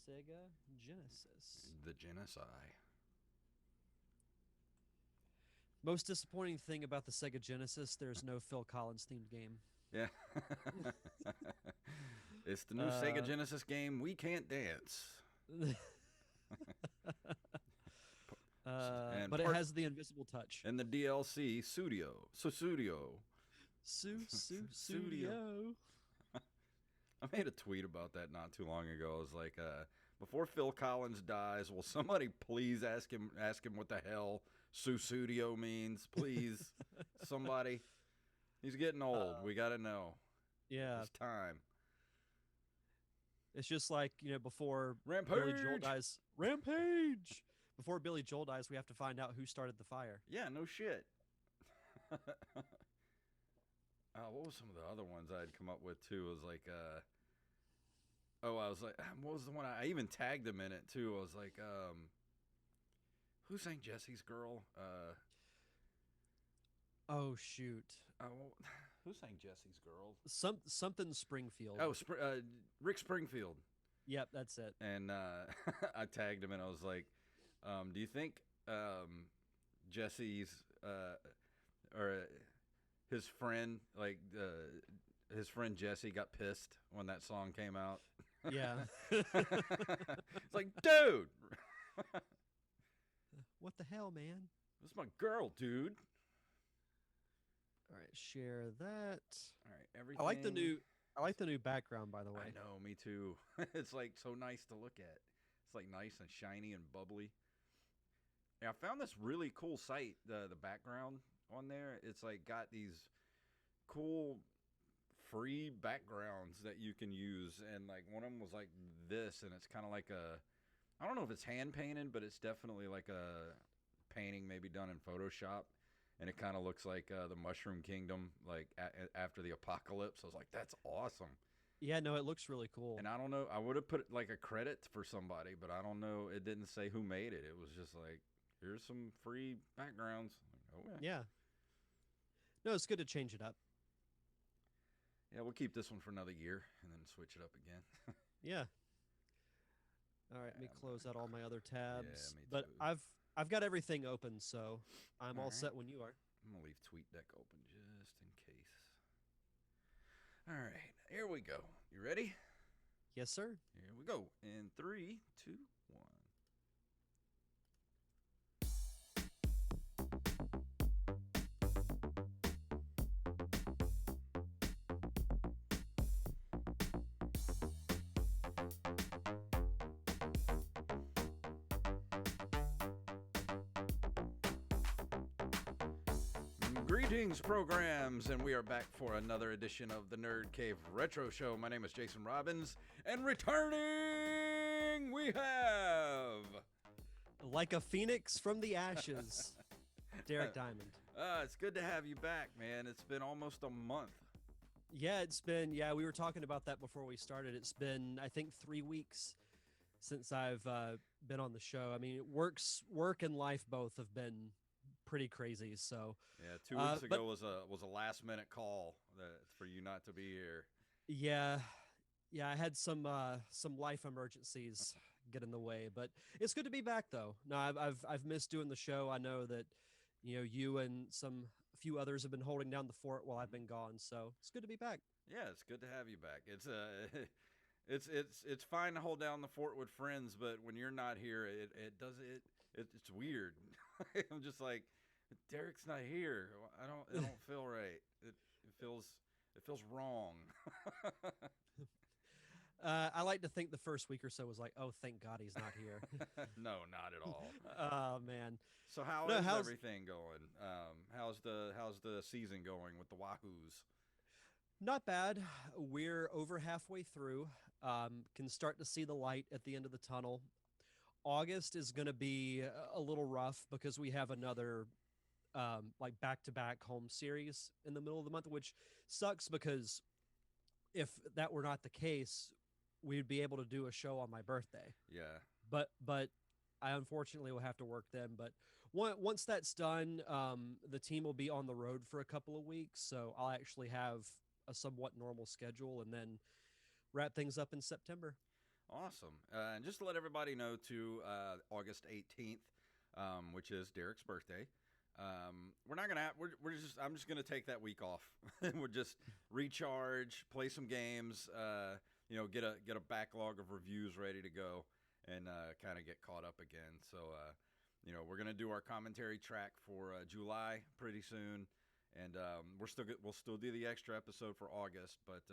Sega Genesis. The Genocide. Most disappointing thing about the Sega Genesis, there's no Phil Collins themed game. Yeah. It's the new Sega Uh, Genesis game, We Can't Dance. And but it part has the invisible touch. and the DLC Studio. Studio. Studio. Studio. I made a tweet about that not too long ago. I was like, before Phil Collins dies, will somebody please ask him what the hell Studio means? Please. Somebody. He's getting old. We gotta know. Yeah, It's time. it's just like before Billy Joel Rampage. dies. Rampage. Before Billy Joel dies, we have to find out who started the fire. Yeah, no shit. What was some of the other ones I'd come up with too? It was like, I was like, what was the one? I even tagged him in it too. I was like, who sang Jesse's Girl? Oh shoot. Who sang Jesse's Girl? Something Springfield. Oh, Rick Springfield. Yep, that's it. And I tagged him and I was like, do you think Jesse's or his friend, his friend Jesse got pissed when that song came out? Yeah. It's like, dude, What the hell, man? this is my girl, dude. All right, share that. All right, everything. I like the new background, by the way. I know, me too. It's like so nice to look at. It's like nice and shiny and bubbly. Yeah, I found this really cool site. The background on there, it's like got these cool free backgrounds that you can use, and like one of them was like this, and it's kind of like I don't know if it's hand painted, but it's definitely like a painting maybe done in Photoshop, and it kind of looks like the Mushroom Kingdom, like after the apocalypse. I was like, that's awesome. Yeah, no, it looks really cool. And I don't know, I would have put like a credit for somebody, but I don't know. It didn't say who made it. It was just like, here's some free backgrounds. Like, oh yeah. Yeah. No, it's good to change it up. Yeah, we'll keep this one for another year and then switch it up again. Yeah. All right, let me close out all my other tabs. Yeah, me But too. I've got everything open, so I'm all right. set when you are. I'm going to leave TweetDeck open just in case. All right, here we go. You ready? Yes, sir. Here we go. In 3, 2, 1. Greetings, programs, and we are back for another edition of the Nerd Cave Retro Show. My name is Jason Robbins, and returning we have... Like a phoenix from the ashes, Derek Diamond. it's good to have you back, man. It's been almost a month. Yeah, we were talking about that before we started. It's been, I think, 3 weeks since I've been on the show. I mean, work and life both have been pretty crazy. So Yeah, 2 weeks ago was a last minute call for you not to be here. yeah, I had some life emergencies get in the way, but it's good to be back though. No, I've missed doing the show. I know that you and a few others have been holding down the fort while I've been gone, so it's good to be back. Yeah, it's good to have you back. It's it's fine to hold down the fort with friends, but when you're not here, it's weird. I'm just like, Derek's not here. It don't feel right. It feels wrong. I like to think the first week or so was like, oh, thank God he's not here. No, not at all. Oh man. So how's everything going? How's the season going with the Wahoos? Not bad. We're over halfway through. Can start to see the light at the end of the tunnel. August is going to be a little rough because we have another like back-to-back home series in the middle of the month, which sucks because if that were not the case, we'd be able to do a show on my birthday. Yeah. But I unfortunately will have to work then. But once that's done, the team will be on the road for a couple of weeks, so I'll actually have a somewhat normal schedule and then wrap things up in September. Awesome. And just to let everybody know, too, August 18th, which is Derek's birthday. We're not gonna. We're just. I'm just gonna take that week off. We'll just recharge, play some games. Get a backlog of reviews ready to go, and kind of get caught up again. So, we're gonna do our commentary track for July pretty soon, and we'll still do the extra episode for August, but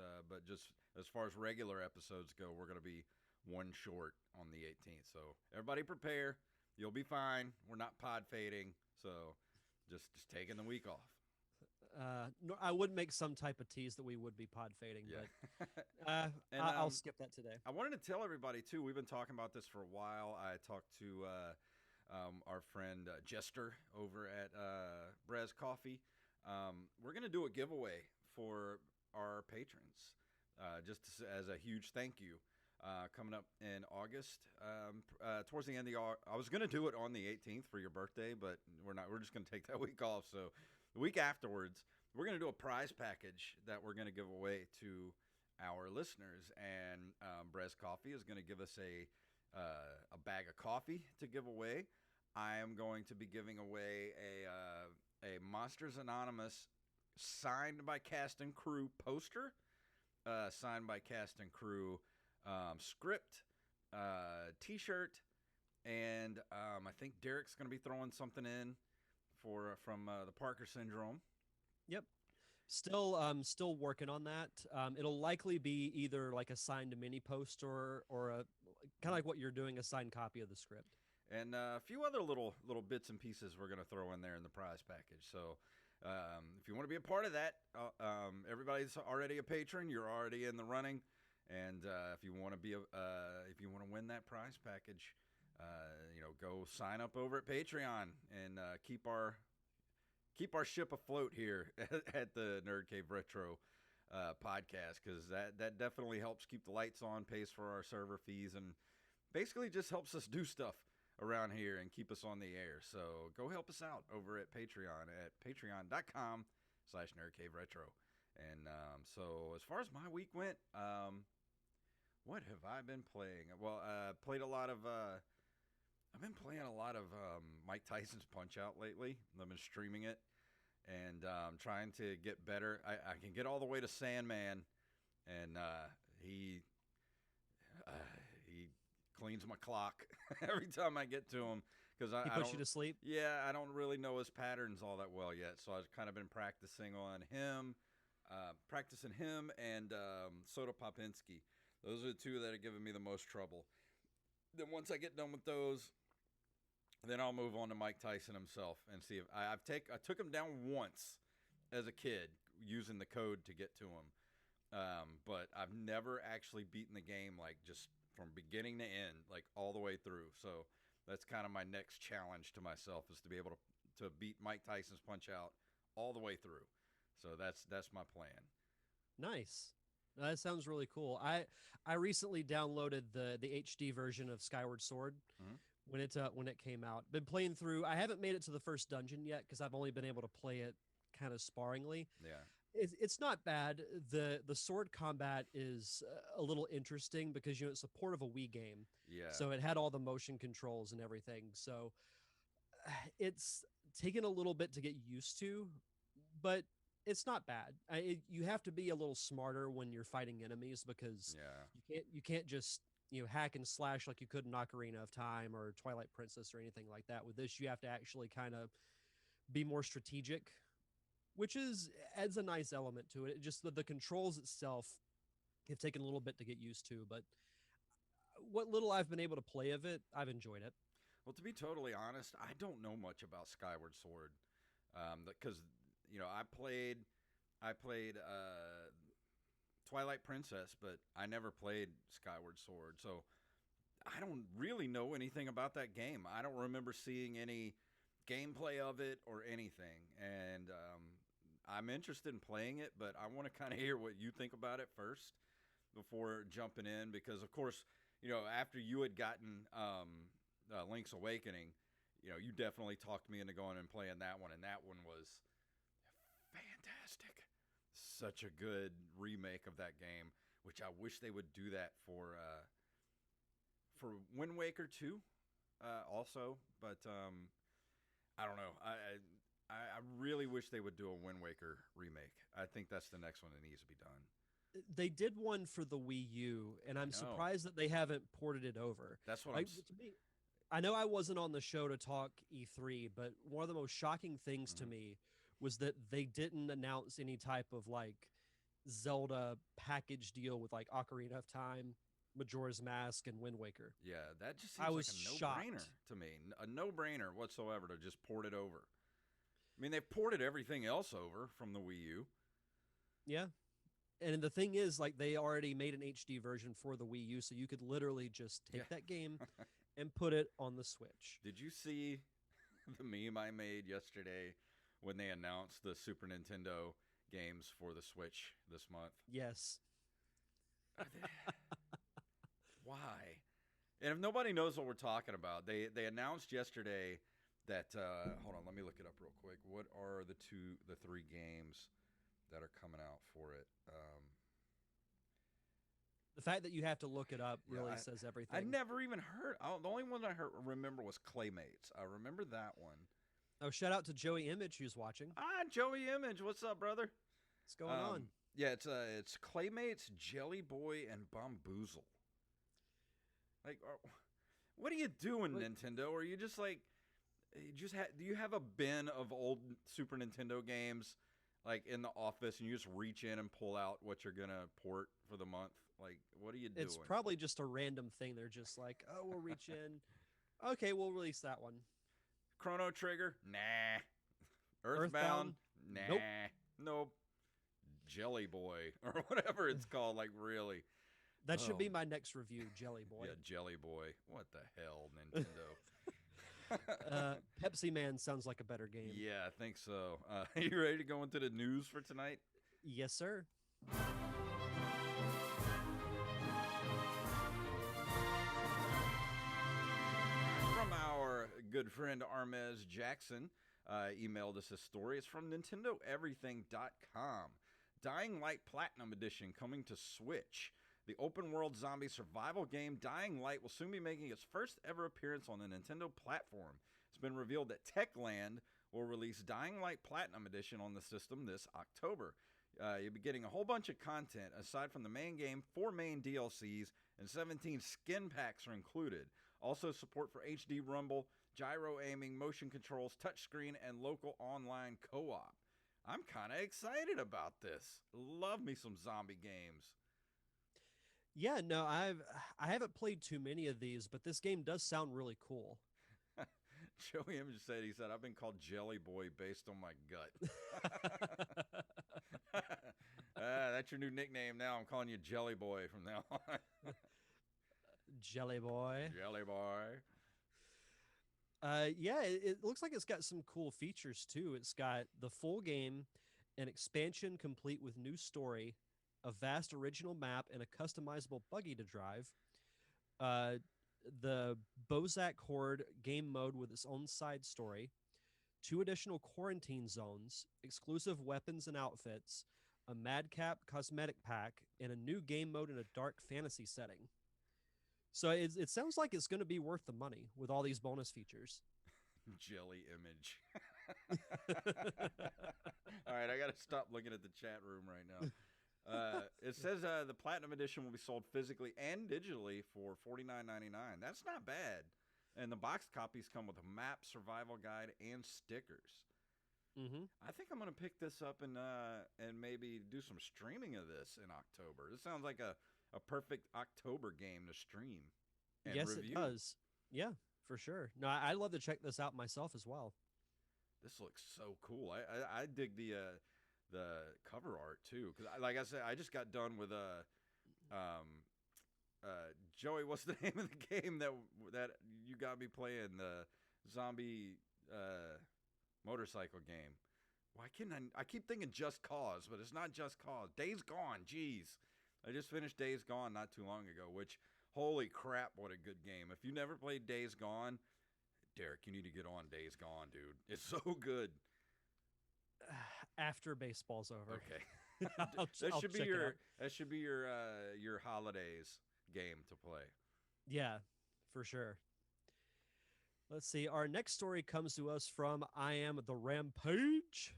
just as far as regular episodes go, we're gonna be one short on the 18th. So everybody prepare. You'll be fine. We're not pod fading, so just taking the week off. No, I would make some type of tease that we would be pod fading, Yeah. but And I'll skip that today. I wanted to tell everybody too. We've been talking about this for a while. I talked to our friend Jester over at Brez Coffee. We're gonna do a giveaway for our patrons, just as a huge thank you. Coming up in August, towards the end of the I was gonna do it on the 18th for your birthday, but we're not. We're just gonna take that week off. So the week afterwards, we're gonna do a prize package that we're gonna give away to our listeners, and Brez Coffee is gonna give us a bag of coffee to give away. I am going to be giving away a Monsters Anonymous signed by cast and crew poster, signed by cast and crew. Script, T-shirt, and I think Derek's going to be throwing something in from the Parker Syndrome. Yep. Still working on that. It'll likely be either like a signed mini post or a kind of like what you're doing, a signed copy of the script. And a few other little bits and pieces we're going to throw in there in the prize package. So if you want to be a part of that, everybody's already a patron. You're already in the running. And if you want to if you want to win that prize package, go sign up over at Patreon and keep our ship afloat here at the Nerd Cave Retro podcast, because that definitely helps keep the lights on, pays for our server fees, and basically just helps us do stuff around here and keep us on the air. So go help us out over at Patreon at patreon.com/nerdcaveretro. And so as far as my week went, what have I been playing? Well, played a lot of. I've been playing a lot of Mike Tyson's Punch-Out lately. I've been streaming it and trying to get better. I can get all the way to Sandman, and he cleans my clock every time I get to him, because He puts you to sleep. Yeah, I don't really know his patterns all that well yet, so I've kind of been practicing on him, and Soda Popinski. Those are the two that are giving me the most trouble. Then once I get done with those, then I'll move on to Mike Tyson himself and see if I took him down once as a kid using the code to get to him, but I've never actually beaten the game, like just from beginning to end, like all the way through. So that's kind of my next challenge to myself, is to be able to beat Mike Tyson's Punch-Out all the way through. So that's my plan. Nice. That sounds really cool. I recently downloaded the HD version of Skyward Sword Mm-hmm. when it came out. Been playing through. I haven't made it to the first dungeon yet because I've only been able to play it kind of sparingly. Yeah. It's not bad. The sword combat is a little interesting because it's a port of a Wii game. Yeah. So it had all the motion controls and everything. So it's taken a little bit to get used to, but it's not bad. You have to be a little smarter when you're fighting enemies, because you can't just hack and slash like you could in Ocarina of Time or Twilight Princess or anything like that. With this, you have to actually kind of be more strategic, which adds a nice element to it. Just the controls itself have taken a little bit to get used to, but what little I've been able to play of it, I've enjoyed it. Well, to be totally honest, I don't know much about Skyward Sword, because I played Twilight Princess, but I never played Skyward Sword, so I don't really know anything about that game. I don't remember seeing any gameplay of it or anything, and I'm interested in playing it, but I want to kind of hear what you think about it first before jumping in, because of course, after you had gotten Link's Awakening, you definitely talked me into going and playing that one, and that one was fantastic. Such a good remake of that game, which I wish they would do that for for Wind Waker 2, also, but I don't know. I really wish they would do a Wind Waker remake. I think that's the next one that needs to be done. They did one for the Wii U, and I I'm know. surprised that they haven't ported it over. That's what I'm. Like to me, I know I wasn't on the show to talk E3, but one of the most shocking things to Mhm. me was that they didn't announce any type of like Zelda package deal with like Ocarina of Time, Majora's Mask, and Wind Waker. Yeah, that just I seems like was a no-brainer shocked. to me. A no-brainer whatsoever to just port it over. I mean, they've ported everything else over from the Wii U. Yeah. And the thing is, like, they already made an HD version for the Wii U, so you could literally just Yeah. take that game and put it on the Switch. Did you see the meme I made yesterday when they announced the Super Nintendo games for the Switch this month? Yes. Why? And if nobody knows what we're talking about, they announced yesterday that hold on, let me look it up real quick. What are the three games that are coming out for it? The fact that you have to look it up Yeah, really says I everything. never even heard. The only one remember was Claymates. I remember that one. Oh, shout out to Joey Image who's watching. Ah, Joey Image, what's up, brother? What's going on? Yeah, it's Claymates, Jelly Boy, and Bamboozle. Like, what are you doing, What? Nintendo? Are you just like, do you have a bin of old Super Nintendo games, like in the office, and you just reach in and pull out what you're gonna port for the month? Like, what are you doing? It's probably just a random thing. They're just like, oh, we'll reach in. Okay, we'll release that one. Chrono Trigger? Nah. Earthbound? Earthbound? Nope. Nah. Nope. Jelly Boy or whatever it's called. Like, really? That should Oh, be my next review, Jelly Boy. yeah, Jelly Boy. What the hell, Nintendo? Pepsi Man sounds like a better game. Yeah, I think so. Are you ready to go into the news for tonight? Yes, sir. From our good friend Armez Jackson, emailed us a story. It's from NintendoEverything.com. Dying Light Platinum Edition coming to Switch. The open world zombie survival game Dying Light will soon be making its first ever appearance on the Nintendo platform. It's been revealed that Techland will release Dying Light Platinum Edition on the system this October. You'll be getting a whole bunch of content. Aside from the main game, 4 main DLCs and 17 skin packs are included. Also support for HD Rumble, gyro aiming, motion controls, touchscreen, and local online co-op. I'm kind of excited about this. Love me some zombie games. Yeah, no, I haven't played too many of these, but this game does sound really cool. Joey Image said, I've been called Jelly Boy based on my gut. That's your new nickname now. I'm calling you Jelly Boy from now on. Jelly Boy. Jelly Boy. Yeah, it looks like it's got some cool features too. It's got the full game, an expansion complete with new story, a vast original map, and a customizable buggy to drive. Uh, the Bozak Horde game mode with its own side story, 2 additional quarantine zones, exclusive weapons and outfits, a Madcap cosmetic pack, and a new game mode in a dark fantasy setting. So it sounds like it's going to be worth the money with all these bonus features. Jelly Image. All right, I got to stop looking at the chat room right now. It says the Platinum Edition will be sold physically and digitally for $49.99. That's not bad. And the box copies come with a map, survival guide, and stickers. Mm-hmm. I think I'm going to pick this up and maybe do some streaming of this in October. This sounds like a perfect October game to stream and Yes, review. it does. Yeah, for sure. No, I'd love to check this out myself as well. This looks so cool. I dig the cover art too, because like I said, I just got done with Joey. What's the name of the game that you got me playing? The zombie motorcycle game. Why can't I keep thinking Just Cause, but it's not Just Cause. Days Gone. Jeez, I just finished Days Gone not too long ago. Which, holy crap, what a good game! If you never played Days Gone, Derek, you need to get on Days Gone, dude. It's so good. After baseball's over. Okay. I'll Should be check it out. your holidays game to play. Yeah. for sure. Let's see. Our next story comes to us from I Am the Rampage.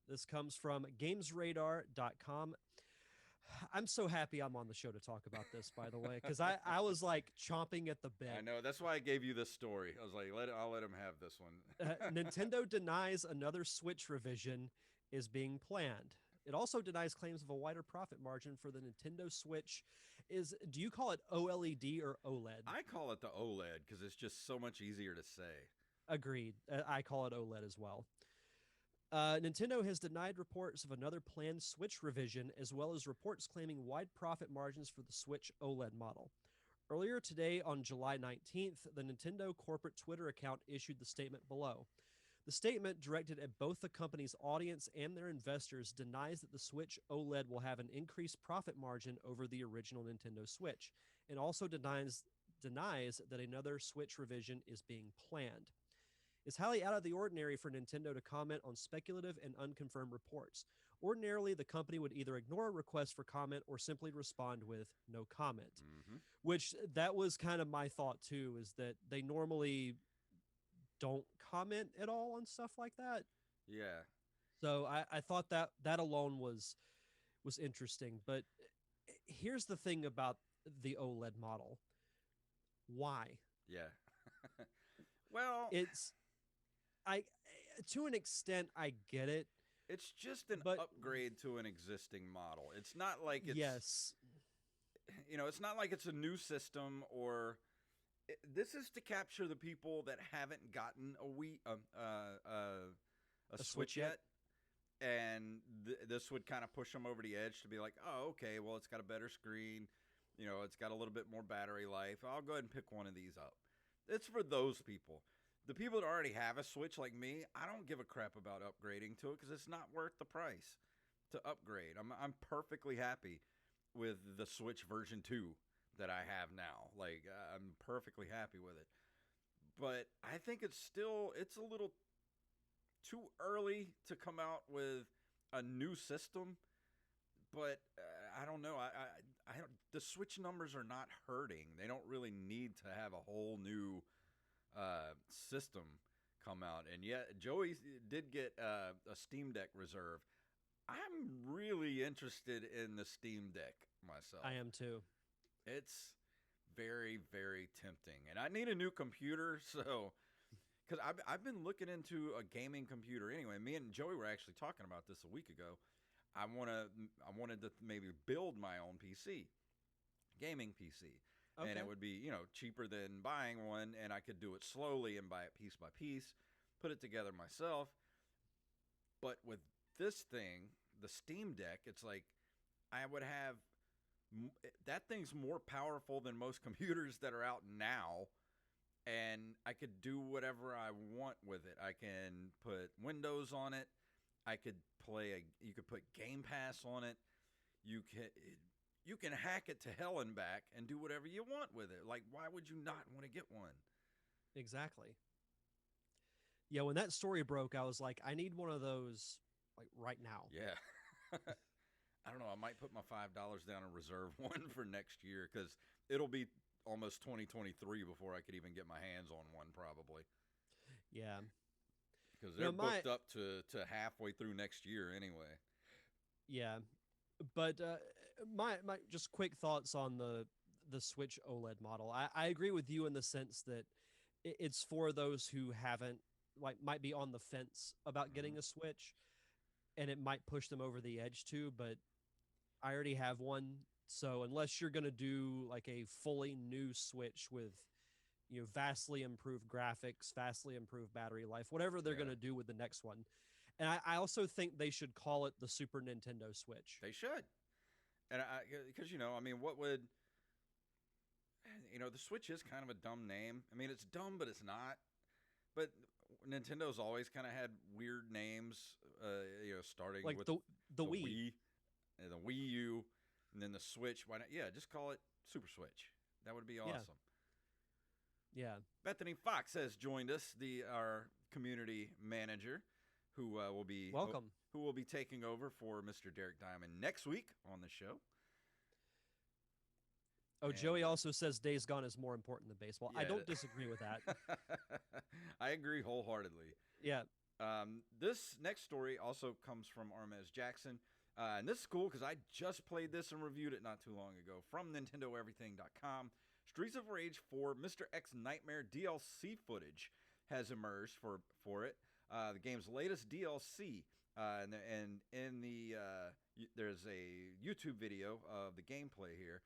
This comes from GamesRadar.com. I'm so happy I'm on the show to talk about this, by the way, because I was like chomping at the I bit. know. That's why I gave you this story. I was like, I'll let him have this one. Nintendo denies another Switch revision is being planned. It also denies claims of a wider profit margin for the Nintendo Switch. Do you call it OLED or OLED? I call it the OLED because it's just so much easier to say. Agreed. I call it OLED as well. Nintendo has denied reports of another planned Switch revision, as well as reports claiming wide profit margins for the Switch OLED model. Earlier today, on July 19th, the Nintendo corporate Twitter account issued the statement below. The statement, directed at both the company's audience and their investors, denies that the Switch OLED will have an increased profit margin over the original Nintendo Switch, and also denies that another Switch revision is being planned. It's highly out of the ordinary for Nintendo to comment on speculative and unconfirmed reports. Ordinarily, the company would either ignore a request for comment or simply respond with no comment, Mm-hmm. which that was kind of my thought too, is that they normally don't comment at all on stuff like that. Yeah. So I thought that alone was interesting. But here's the thing about the OLED model. Why? Yeah. Well, It's I to an extent I get it, it's just an but upgrade to an existing model. It's not like yes, it's not like it's a new system or this is to capture the people that haven't gotten a a Switch Switch yet. yet. And this would kind of push them over the edge to be like, oh, okay, well, it's got a better screen. It's got a little bit more battery life. I'll go ahead and pick one of these up. It's for those people. The people that already have a Switch like me, I don't give a crap about upgrading to it because it's not worth the price to upgrade. I'm perfectly happy with the Switch version 2 that I have now. Like, I'm perfectly happy with it. But I think it's a little too early to come out with a new system. But I don't know. I don't, the Switch numbers are not hurting. They don't really need to have a whole new system come out. And yet, Joey did get a Steam Deck reserve. I'm really interested in the Steam Deck myself. I am too. It's very, very tempting. And I need a new computer, so because I've been looking into a gaming computer anyway. Me and Joey were actually talking about this a week ago. I wanted to maybe build my own PC, gaming PC, Okay. and it would be cheaper than buying one, and I could do it slowly and buy it piece by piece, put it together myself. But with this thing, the Steam Deck, it's like I would have that thing's more powerful than most computers that are out now. And I could do whatever I want with it. I can put Windows on it. I could you could put Game Pass on it. You can hack it to hell and back and do whatever you want with it. Like, why would you not want to get one? Exactly. Yeah, when that story broke, I was like, I need one of those like right now. Yeah. I don't know. I might put my $5 down and reserve one for next year because it'll be almost 2023 before I could even get my hands on one, probably. Yeah. Because they're booked up to halfway through next year anyway. Yeah. But my just quick thoughts on the Switch OLED model. I agree with you in the sense that it's for those who haven't might be on the fence about getting a Switch, and it might push them over the edge too. But I already have one, so unless you're gonna do like a fully new Switch with vastly improved graphics, vastly improved battery life, whatever they're gonna do with the next one. And I also think they should call it the Super Nintendo Switch. They should. And because I mean, what would the Switch is kind of a dumb name. I mean, it's dumb, but it's not. But Nintendo's always kind of had weird names. Starting Like with the Wii. And the Wii U, and then the Switch. Why not? Yeah, just call it Super Switch. That would be awesome. Yeah. Bethany Fox has joined us, our community manager, who will be welcome. Who will be taking over for Mr. Derek Diamond next week on the show. Oh, And Joey also says Days Gone is more important than baseball. I yeah, don't disagree with that. I agree wholeheartedly. Yeah. This next story also comes from Armez Jackson. And this is cool because I just played this and reviewed it not too long ago from NintendoEverything.com. Streets of Rage 4 Mr. X Nightmare DLC footage has emerged for it. The game's latest DLC. And in the there's a YouTube video of the gameplay here.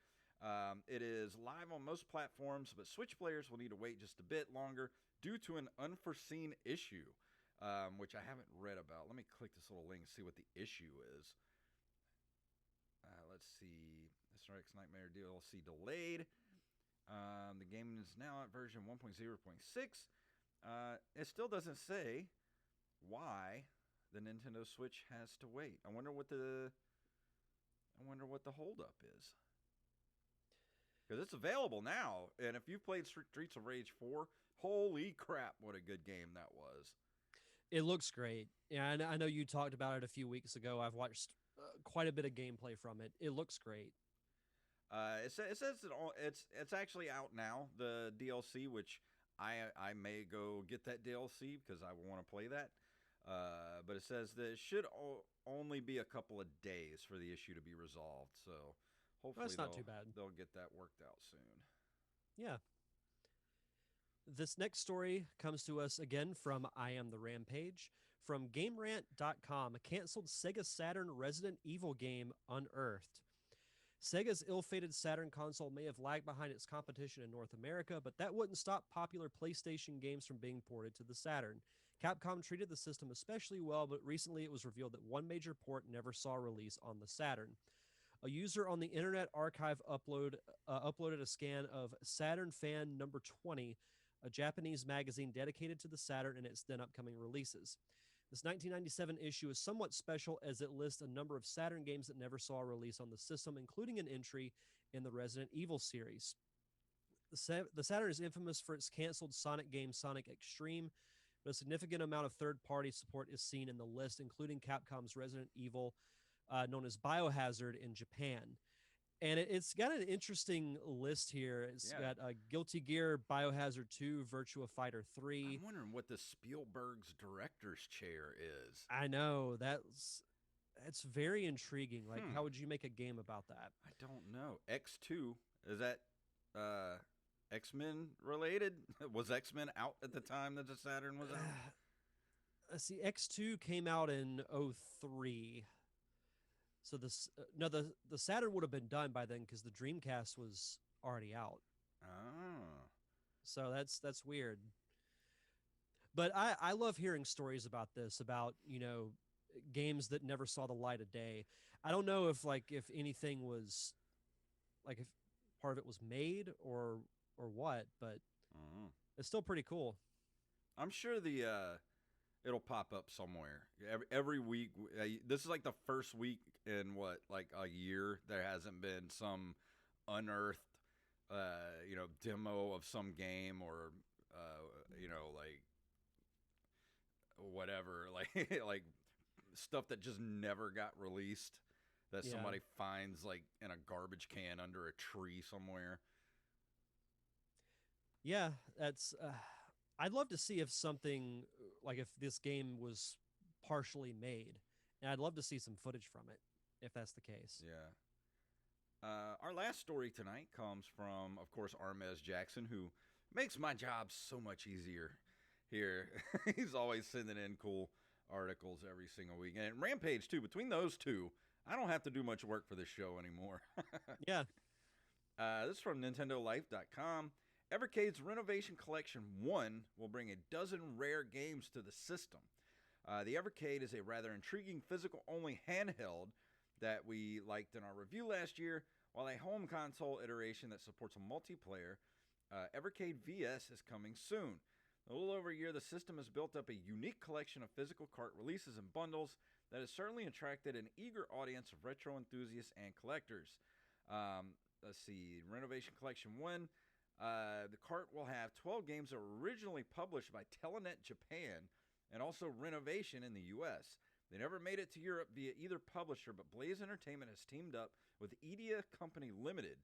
It is live on most platforms, but Switch players will need to wait just a bit longer due to an unforeseen issue, which I haven't read about. Let me click this little link and see what the issue is. Let's see. Mr. X Nightmare DLC delayed. The game is now at version 1.0.6. It still doesn't say why the Nintendo Switch has to wait. I wonder what the holdup is. Because it's available now, and if you've played Streets of Rage 4, holy crap, what a good game that was. It looks great. Yeah, I know you talked about it a few weeks ago. I've watched quite a bit of gameplay from it. It looks great. It says it's actually out now, the DLC, which I may go get that DLC because I want to play that. But it says that it should only be a couple of days for the issue to be resolved. So hopefully That's not too bad. They'll get that worked out soon. Yeah. This next story comes to us again from I Am the Rampage. From GameRant.com, a canceled Sega Saturn Resident Evil game unearthed. Sega's ill-fated Saturn console may have lagged behind its competition in North America, but that wouldn't stop popular PlayStation games from being ported to the Saturn. Capcom treated the system especially well, but recently it was revealed that one major port never saw release on the Saturn. A user on the Internet Archive uploaded a scan of Saturn Fan number 20, a Japanese magazine dedicated to the Saturn and its then upcoming releases. This 1997 issue is somewhat special as it lists a number of Saturn games that never saw a release on the system, including an entry in the Resident Evil series. The Saturn is infamous for its canceled Sonic game Sonic Extreme, but a significant amount of third-party support is seen in the list, including Capcom's Resident Evil, known as Biohazard in Japan. And it's got an interesting list here. It's got Guilty Gear, Biohazard 2, Virtua Fighter 3. I'm wondering what the Spielberg's director's chair is. I know. That's very intriguing. Like, how would you make a game about that? I don't know. X2, is that X-Men related? Was X-Men out at the time that the Saturn was out? Let's see, X2 came out in 03. So the Saturn would have been done by then because the Dreamcast was already out. Oh. So that's weird. But I love hearing stories about this, about, games that never saw the light of day. I don't know if anything was, like, if part of it was made or what, but it's still pretty cool. I'm sure it'll pop up somewhere every week. This is like the first week in a year there hasn't been some unearthed demo of some game or whatever, like stuff that just never got released that somebody finds like in a garbage can under a tree somewhere. Yeah, that's I'd love to see if something like if this game was partially made, and I'd love to see some footage from it if that's the case. Yeah. Our last story tonight comes from, of course, Armez Jackson, who makes my job so much easier here. He's always sending in cool articles every single week. And Rampage, too. Between those two, I don't have to do much work for this show anymore. Yeah. This is from NintendoLife.com. Evercade's Renovation Collection 1 will bring a dozen rare games to the system. The Evercade is a rather intriguing physical-only handheld that we liked in our review last year, while a home console iteration that supports a multiplayer. Evercade VS is coming soon. In a little over a year, the system has built up a unique collection of physical cart releases and bundles that has certainly attracted an eager audience of retro enthusiasts and collectors. Let's see, Renovation Collection 1. The cart will have 12 games that were originally published by Telenet Japan and also Renovation in the U.S. They never made it to Europe via either publisher, but Blaze Entertainment has teamed up with Idea Company Limited,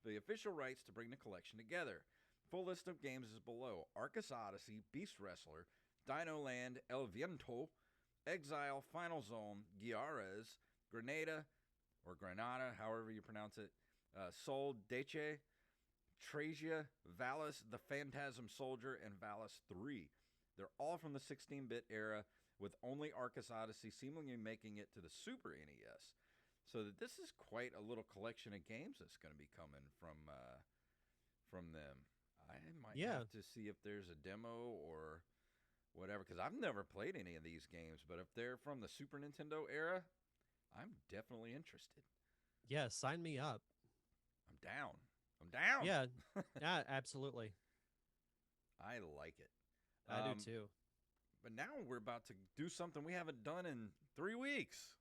the official rights to bring the collection together. Full list of games is below: Arcus Odyssey, Beast Wrestler, Dino Land, El Viento, Exile, Final Zone, Giares, Grenada, or Granada, however you pronounce it, Sol Deche, Trasia, Valis, The Phantasm Soldier, and Valis 3. They're all from the 16-bit era, with only Arcus Odyssey seemingly making it to the Super NES. So that this is quite a little collection of games that's going to be coming from them. I might Yeah. have to see if there's a demo or whatever, because I've never played any of these games. But if they're from the Super Nintendo era, I'm definitely interested. Yeah, sign me up. I'm down. I'm down. Yeah. Yeah, absolutely. I like it. I do too. But now we're about to do something we haven't done in 3 weeks.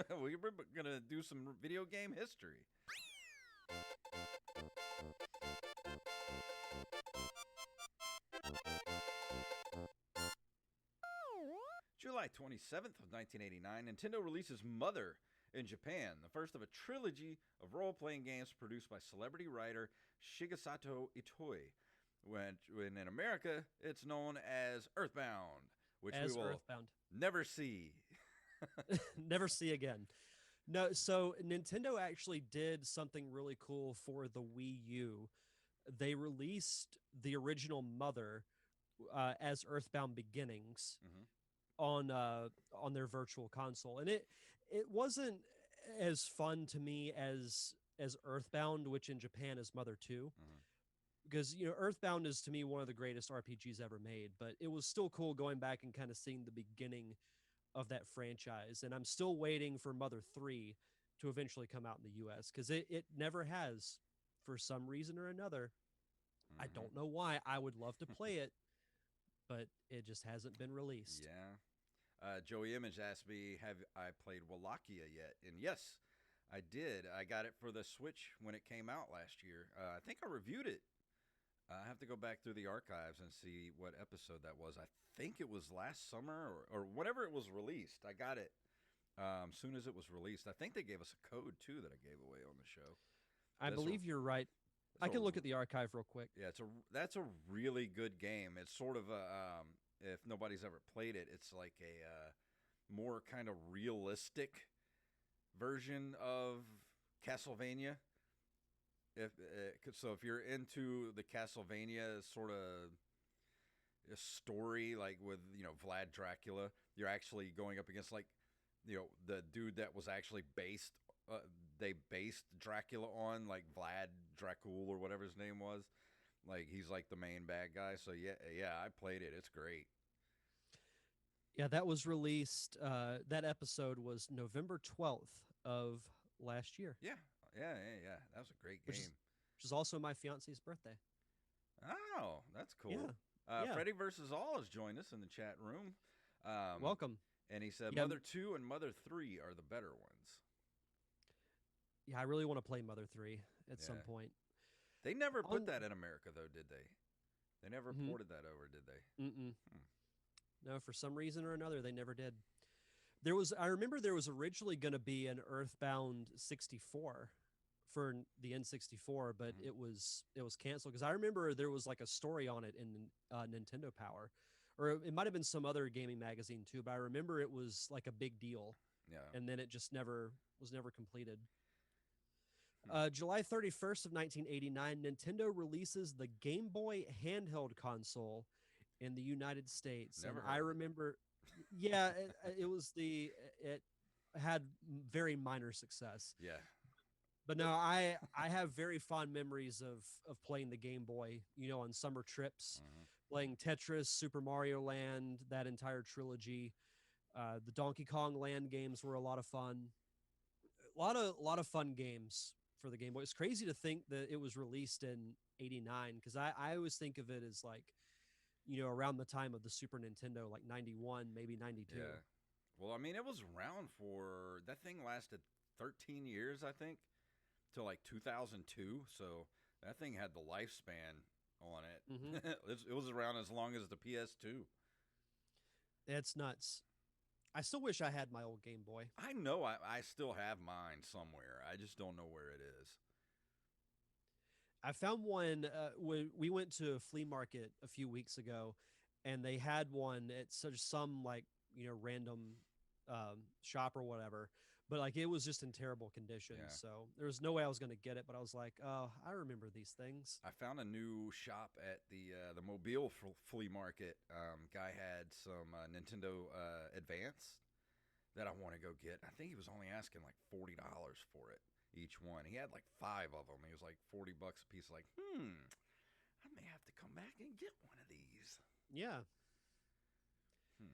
We're going to do some video game history. July 27th of 1989, Nintendo releases Mother in Japan, the first of a trilogy of role-playing games produced by celebrity writer Shigesato Itoi. When in America, it's known as Earthbound, which As we will Earthbound. never see. Never see again. No, so Nintendo actually did something really cool for the Wii U. They released the original Mother as Earthbound Beginnings Mm-hmm. On their virtual console, and it wasn't as fun to me as Earthbound, which in Japan is Mother 2. Mm-hmm. Because Earthbound is to me one of the greatest RPGs ever made, but it was still cool going back and kind of seeing the beginning of that franchise. And I'm still waiting for Mother 3 to eventually come out in the US, because it never has for some reason or another. I Mm-hmm. don't know why. I would love to play it, but it just hasn't been released. Yeah. Joey Image asked me, have I played Wallachia yet? And yes, I did. I got it for the Switch when it came out last year. I think I reviewed it. I have to go back through the archives and see what episode that was. I think it was last summer or whenever it was released. I got it soon as it was released. I think they gave us a code, too, that I gave away on the show. I believe you're right. I can look at the archive real quick. Yeah, that's a really good game. It's sort of a if nobody's ever played it, it's like a more kind of realistic version of Castlevania. If you're into the Castlevania sort of a story, like with Vlad Dracula, you're actually going up against the dude that was actually based. They based Dracula on, like Vlad Dracul or whatever his name was. Like he's like the main bad guy. So yeah, I played it. It's great. Yeah, that was released. That episode was November 12th of last year. Yeah. That was a great game. Which is also my fiance's birthday. Oh, that's cool. Yeah. Freddy vs. All has joined us in the chat room. Welcome. And he said Yeah. Mother 2 and Mother 3 are the better ones. Yeah, I really want to play Mother 3 at some point. They never put that in America, though, did they? They never Mhm. ported that over, did they? Mm-mm. No, for some reason or another, they never did. I remember there was originally going to be an Earthbound 64 for the N64, but Mhm. it was canceled, because I remember there was like a story on it in Nintendo Power, or it might have been some other gaming magazine too, but I remember it was like a big deal. Yeah. And then it just was never completed. Hmm. July 31st of 1989, Nintendo releases the Game Boy handheld console in the United States. Never And heard I of it. remember, yeah, it had very minor success. Yeah. But no, I have very fond memories of playing the Game Boy, on summer trips, Mhm. playing Tetris, Super Mario Land, that entire trilogy. The Donkey Kong Land games were a lot of fun. A lot of fun games for the Game Boy. It's crazy to think that it was released in '89, because I always think of it as like, around the time of the Super Nintendo, like 91, maybe 92. Yeah. Well, I mean, it was around that thing lasted 13 years, I think, till like 2002. So that thing had the lifespan on it. Mhm. It was around as long as the PS2. It's nuts. I still wish I had my old Game Boy. I know I still have mine somewhere. I just don't know where it is. I found one when we went to a flea market a few weeks ago, and they had one at such some like random shop or whatever, but like it was just in terrible condition. Yeah. So there was no way I was going to get it. But I was like, oh, I remember these things. I found a new shop at the Mobile flea market. Guy had some Nintendo Advance that I want to go get. I think he was only asking like $40 for it each one. He had like five of them. He was like $40 a piece. Like, I may have to come back and get one of these. Yeah, Hmm.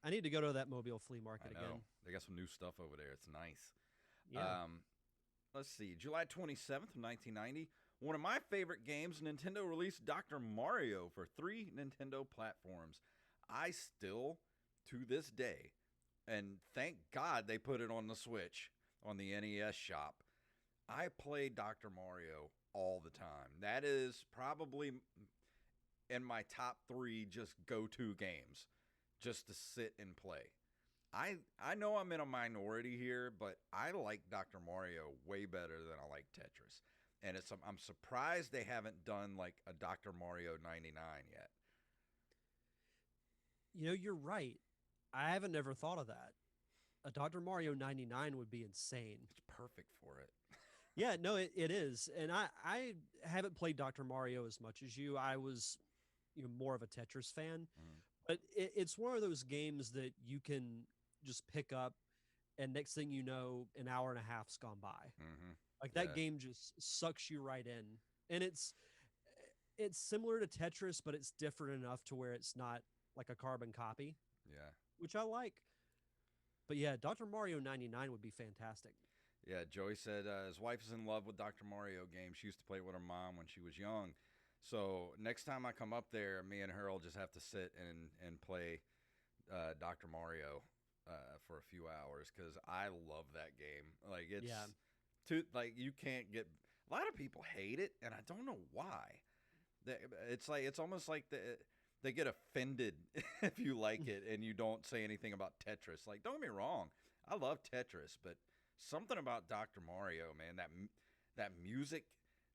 I need to go to that Mobile flea market I again. know they got some new stuff over there. It's nice. Yeah. Let's see. July 27th, 1990. One of my favorite games, Nintendo released Dr. Mario for 3 Nintendo platforms. I still, to this day, and thank God they put it on the Switch, on the NES shop, I play Dr. Mario all the time. That is probably in my top 3 just go-to games, just to sit and play. I know I'm in a minority here, but I like Dr. Mario way better than I like Tetris. And I'm surprised they haven't done like a Dr. Mario 99 yet. You're right. I haven't never thought of that. A Dr. Mario 99 would be insane. It's perfect for it. Yeah, no, it is. And I haven't played Dr. Mario as much as you. I was more of a Tetris fan. Mm, But it's one of those games that you can just pick up, and next thing you know, an hour and a half's gone by. mm-hmm. Like that Yeah, game just sucks you right in, and it's similar to Tetris, but it's different enough to where it's not like a carbon copy, yeah. which I like. But yeah, Dr. Mario 99 would be fantastic. Yeah, Joey said his wife is in love with Dr. Mario games. She used to play with her mom when she was young. So next time I come up there, me and her will just have to sit and play Dr. Mario for a few hours because I love that game. Like it's Yeah. like you can't get. A lot of people hate it, and I don't know why. It's like it's almost like they get offended if you like it and you don't say anything about Tetris. Like don't get me wrong, I love Tetris, but something about Dr. Mario, man, that music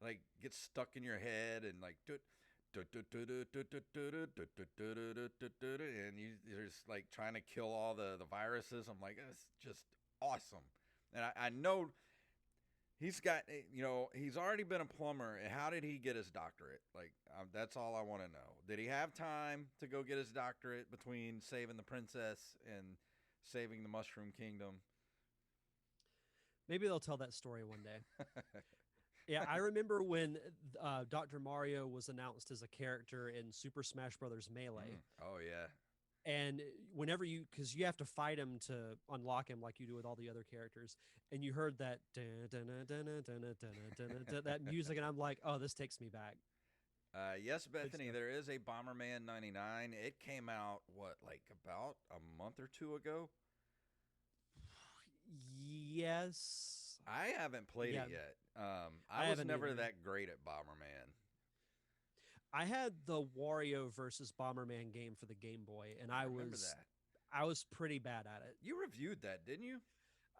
like gets stuck in your head and like and you're just like trying to kill all the viruses. I'm like, it's just awesome. And I know he's got, he's already been a plumber. How did he get his doctorate? Like, that's all I want to know. Did he have time to go get his doctorate between saving the princess and saving the Mushroom Kingdom? Maybe they'll tell that story one day. Yeah, I remember when Dr. Mario was announced as a character in Super Smash Brothers Melee. Oh, yeah. And whenever because you have to fight him to unlock him like you do with all the other characters, and you heard that that music, and I'm like, oh, this takes me back. Yes, Good Bethany, stuff. there is a Bomberman 99. It came out, what, like about a month or two ago? Yes. I haven't played Yeah, it yet. I I was haven't never either. that great at Bomberman. I had the Wario versus Bomberman game for the Game Boy, and I remember that. I was pretty bad at it. You reviewed that, didn't you?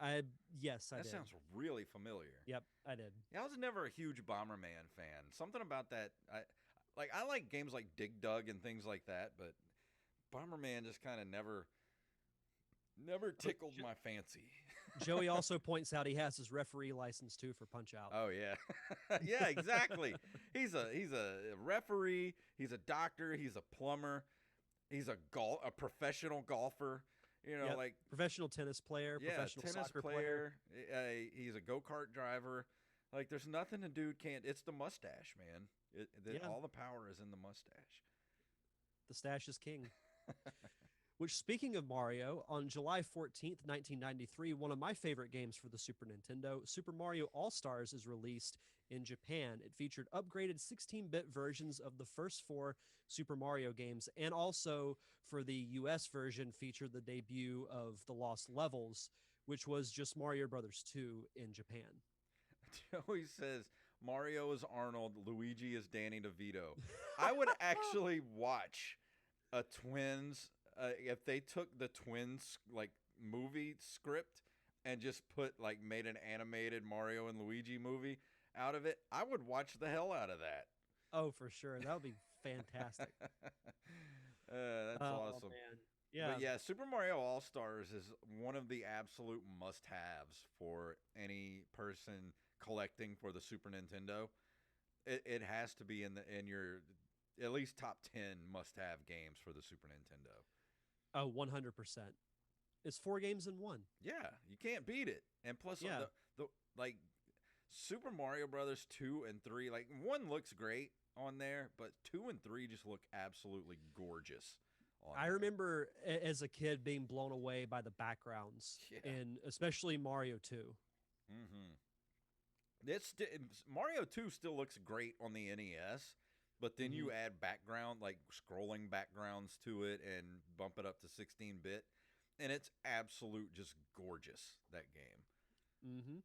I Yes, I That did. sounds really familiar. Yep, I did. Yeah, I was never a huge Bomberman fan. Something about that, I like games like Dig Dug and things like that, but Bomberman just kind of never Oh, tickled my fancy. Joey also points out he has his referee license too for Punch Out. Oh yeah, yeah, exactly. He's a referee. He's a doctor. He's a plumber. He's a professional golfer. Yep. Like Professional tennis player, yeah, professional tennis soccer player. He's a go-kart driver. Like there's nothing a dude can't. It's the mustache, man. Yeah. All the power is in the mustache. The stash is king. Which, speaking of Mario, on July 14th, 1993, one of my favorite games for the Super Nintendo, Super Mario All Stars, is released in Japan. It featured upgraded 16-bit versions of the first 4 Super Mario games, and also for the US version featured the debut of the Lost Levels, which was just Mario Brothers 2 in Japan. Joey says Mario is Arnold, Luigi is Danny DeVito. I would actually watch a Twins if they took the Twins like movie script and just made an animated Mario and Luigi movie. out of it, I would watch the hell out of that. Oh, for sure. That would be fantastic. That's Oh awesome. man. But Yeah. yeah, Super Mario All Stars is one of the absolute must-haves for any person collecting for the Super Nintendo. It has to be in your at least top 10 must-have games for the Super Nintendo. Oh, 100%. It's four games in one. Yeah, you can't beat it. And plus Yeah. the like Super Mario Brothers 2 and 3, like 1 looks great on there, but 2 and 3 just look absolutely gorgeous on I there. remember as a kid being blown away by the backgrounds Yeah. in especially Mario 2. Mhm. It's Mario 2 still looks great on the NES, but then Mhm. you add background like scrolling backgrounds to it and bump it up to 16-bit, and it's absolute just gorgeous, that game. Mhm.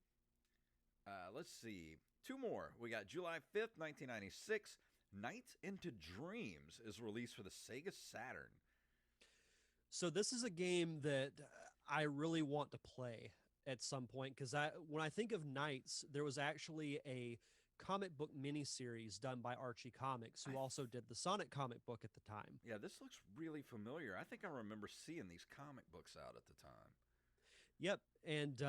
Let's see. Two more. We got July 5th, 1996. Nights into Dreams is released for the Sega Saturn. So this is a game that I really want to play at some point because I when I think of Knights, there was actually a comic book miniseries done by Archie Comics, I who also did the Sonic comic book at the time. Yeah, this looks really familiar. I think I remember seeing these comic books out at the time. Yep, and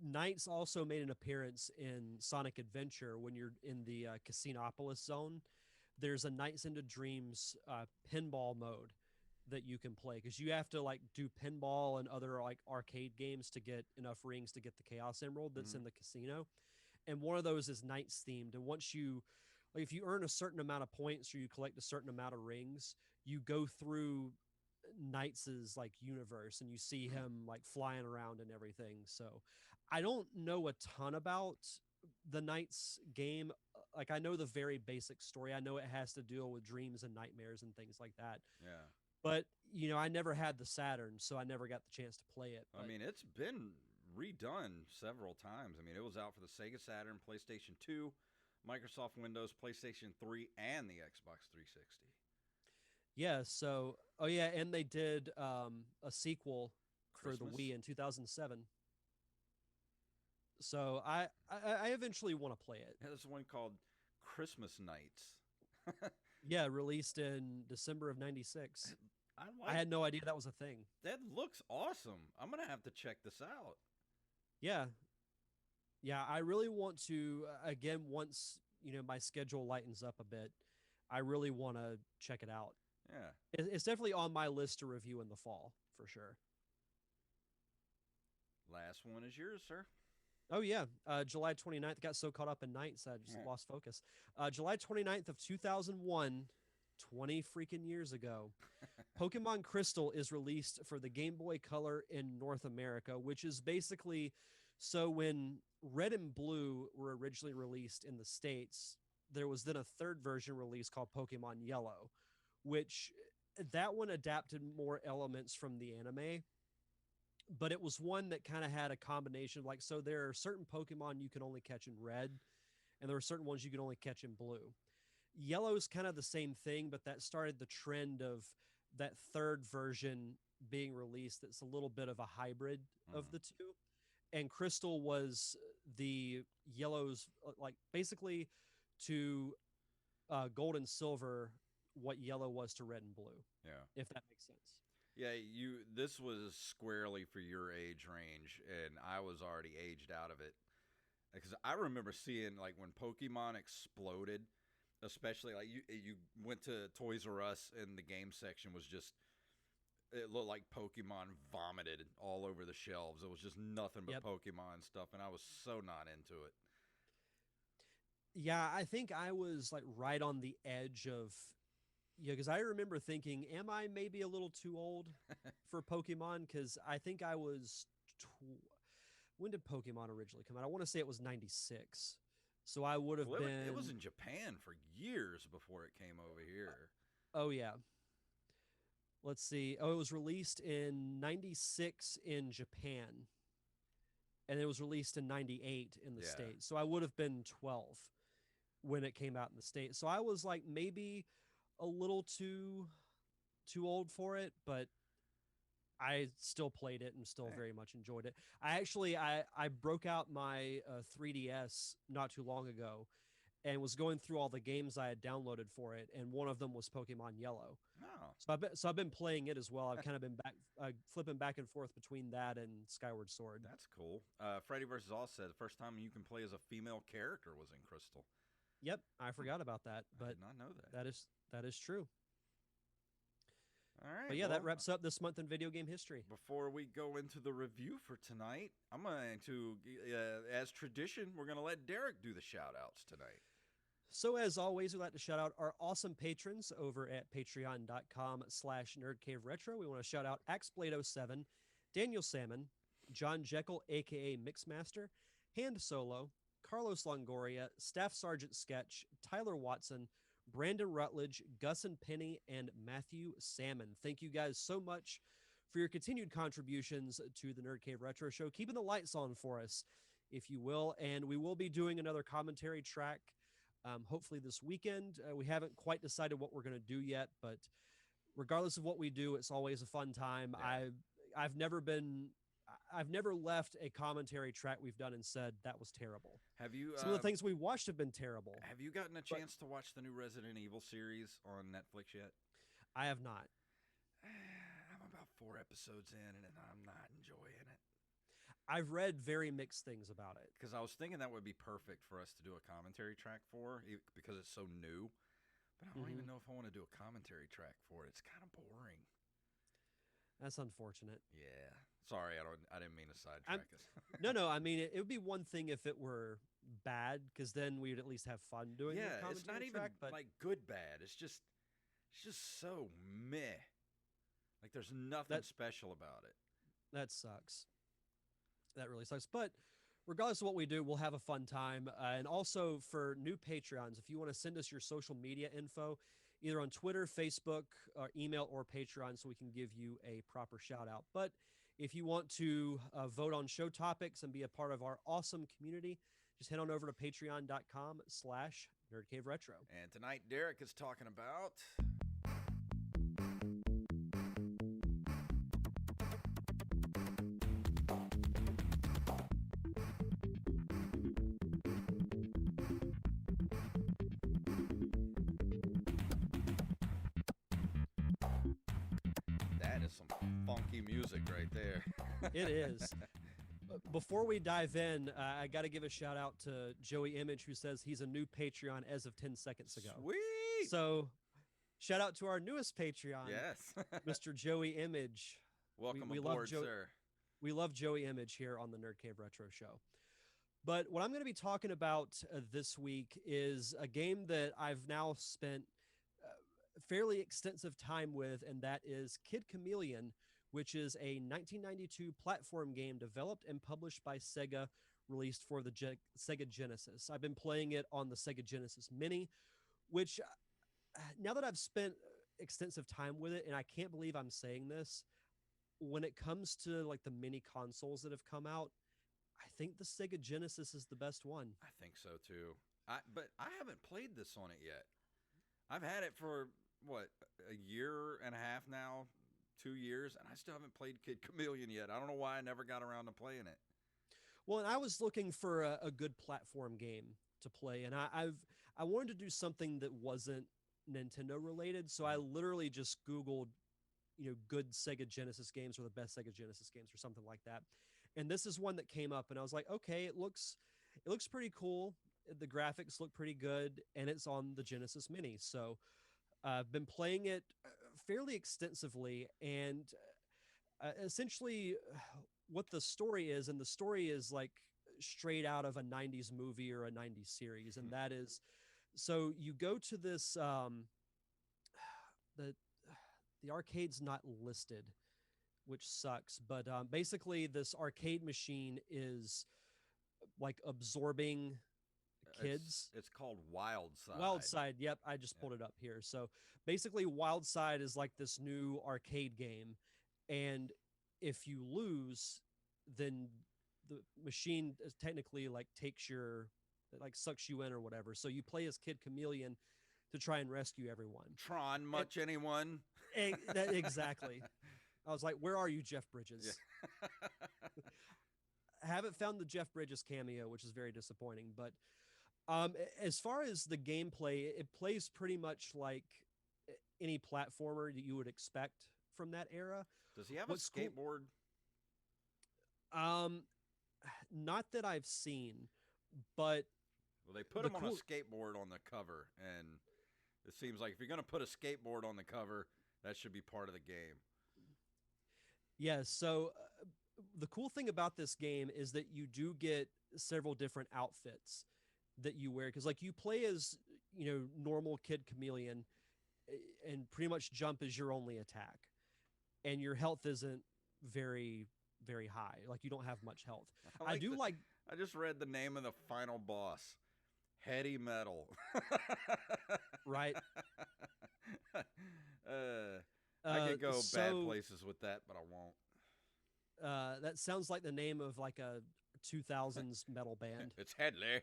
Knights also made an appearance in Sonic Adventure when you're in the Casinopolis zone. There's a Knights into Dreams pinball mode that you can play because you have to like do pinball and other like arcade games to get enough rings to get the Chaos Emerald that's Mm-hmm. in the casino. And one of those is Knights themed. And once you like if you earn a certain amount of points or you collect a certain amount of rings, you go through Knights's like universe and you see him like flying around and everything. So I don't know a ton about the Knights game. Like I know the very basic story. I know it has to deal with dreams and nightmares and things like that. Yeah. But I never had the Saturn, so I never got the chance to play it. I But mean, it's been redone several times. I mean, it was out for the Sega Saturn, PlayStation 2, Microsoft Windows, PlayStation 3, and the Xbox 360. yeah, so oh yeah, and they did a sequel for the Christmas? Wii in 2007. So I eventually want to play it. Yeah, there's one called Christmas Nights. Yeah, released in December of '96. I I like had no idea that was a thing. that. Looks awesome. I'm gonna have to check this out. Yeah, yeah, I really want to again once my schedule lightens up a bit. I really want to check it out. Yeah. It's definitely on my list to review in the fall for sure. Last one is yours, sir. Oh yeah, July 29th. Got so caught up in nights I just Yeah. lost focus. July 29th of 2001, 20 freaking years ago, Pokemon Crystal is released for the Game Boy Color in North America, which is basically so when Red and Blue were originally released in the States, there was then a third version released called Pokemon Yellow, which that one adapted more elements from the anime, but it was one that kind of had a combination of like so there are certain Pokemon you can only catch in red, and there are certain ones you can only catch in blue. Yellow's kind of the same thing, but that started the trend of that third version being released that's a little bit of a hybrid of Mm. the two. And Crystal was the Yellow's like basically to gold and silver what Yellow was to red and blue, Yeah. if that makes sense. Yeah, this was squarely for your age range, and I was already aged out of it. Because I remember seeing like when Pokemon exploded, especially like you went to Toys R Us and the game section was just it looked like Pokemon vomited all over the shelves. It was just nothing but Yep. Pokemon stuff, and I was so not into it. Yeah, I think I was like right on the edge of because I remember thinking, am I maybe a little too old for Pokemon? Because I think I was. When did Pokemon originally come out? I want to say it was '96, so I would have Well, it was been. in Japan for years before it came over here. Oh yeah, let's see. Oh, it was released in '96 in Japan, and it was released in '98 in the Yeah. States. So I would have been 12 when it came out in the States. So I was like maybe a little too old for it, but I still played it and still Hey, very much enjoyed it. I broke out my 3DS not too long ago and was going through all the games I had downloaded for it, and one of them was Pokemon Yellow. oh, So I've been playing it as well. I've kind of been flipping back and forth between that and Skyward Sword. that's cool. Freddy vs. All said the first time you can play as a female character was in Crystal. Yep, I forgot about that, I but did not know that. that is true. All right. But yeah, that Well, wraps up this month in video game history. before we go into the review for tonight, I'm going to, as tradition, we're going to let Derek do the shout outs tonight. So as always, we'd like to shout out our awesome patrons over at patreon.com/nerdcaveretro. We want to shout out AxeBlade07, Daniel Salmon, John Jekyll, aka Mixmaster, Hand Solo, Carlos Longoria, Staff Sergeant Sketch, Tyler Watson, Brandon Rutledge, Gus and Penny, and Matthew Salmon. Thank you guys so much for your continued contributions to the Nerd Cave Retro Show, keeping the lights on for us, if you will. And we will be doing another commentary track hopefully this weekend. We haven't quite decided what we're going to do yet, but regardless of what we do, it's always a fun time. Yeah. I've never been I've never left a commentary track we've done and said that was terrible. Have you Some of the things we watched have been terrible. have you gotten a but chance to watch the new Resident Evil series on Netflix yet? I have not. I'm about 4 episodes in, and I'm not enjoying it. I've read very mixed things about it. Because I was thinking that would be perfect for us to do a commentary track for, because it's so new. But I don't even know if I want to do a commentary track for it. It's kind of boring. That's unfortunate. Yeah. Sorry, I didn't mean to sidetrack us. No. I mean, it would be one thing if it were bad, because then we'd at least have fun doing the Yeah, it's not commentary even track. But like good bad. It's just so meh. Like there's nothing That- special about it. that sucks. That really sucks. But regardless of what we do, we'll have a fun time. And also for new Patreons, if you want to send us your social media info, either on Twitter, Facebook, or email, or Patreon, so we can give you a proper shout out. But if you want to vote on show topics and be a part of our awesome community, just head on over to patreon.com/nerdcaveretro. And tonight, Derek is talking about. That is some funky music right there. It is. Before we dive in, I got to give a shout out to Joey Image, who says he's a new Patreon as of 10 seconds ago. Sweet. So, shout out to our newest Patreon, Yes. Mr. Joey Image. Welcome we love aboard, sir. We love Joey Image here on the Nerd Cave Retro Show. But what I'm going to be talking about this week is a game that I've now spent fairly extensive time with, and that is Kid Chameleon, which is a 1992 platform game developed and published by Sega, released for the Sega Genesis. I've been playing it on the Sega Genesis Mini, which now that I've spent extensive time with it, and I can't believe I'm saying this, when it comes to like the mini consoles that have come out, I think the Sega Genesis is the best one. I think so too. But I haven't played this on it yet. I've had it for what, a year and a half now, 2 years, and I still haven't played Kid Chameleon yet. I don't know why I never got around to playing it. Well, and I was looking for a good platform game to play, and I wanted to do something that wasn't Nintendo related, so I literally just Googled, good Sega Genesis games or the best Sega Genesis games or something like that. And this is one that came up, and I was like, okay, it looks pretty cool. The graphics look pretty good, and it's on the Genesis Mini. So I've been playing it fairly extensively, and essentially what the story is, and the story is like straight out of a 90s movie or a 90s series, and that is, so you go to this, the arcade's not listed, which sucks, but basically this arcade machine is like absorbing kids. It's called Wild Side. Wild Side, yep, I just pulled it up here. So basically Wild Side is like this new arcade game, and if you lose, then the machine technically like sucks you in or whatever. So you play as Kid Chameleon to try and rescue everyone. Tron, much anyone? Exactly. I was like, where are you, Jeff Bridges? Yeah. I haven't found the Jeff Bridges cameo, which is very disappointing. But as far as the gameplay, it plays pretty much like any platformer that you would expect from that era. Does he have a What's cool? skateboard? Um, Not that I've seen, but Well, they put the him on a cool, skateboard on the cover, and it seems like if you're going to put a skateboard on the cover, that should be part of the game. yeah. So the cool thing about this game is that you do get several different outfits that you wear because, like, you play as normal Kid Chameleon, and pretty much jump is your only attack, and your health isn't very very high. Like, you don't have much health. I I like do the. like I just read the name of the final boss. Heady Metal. right. I could go bad So places with that, but I won't. that sounds like the name of like a 2000s metal band. It's Headley.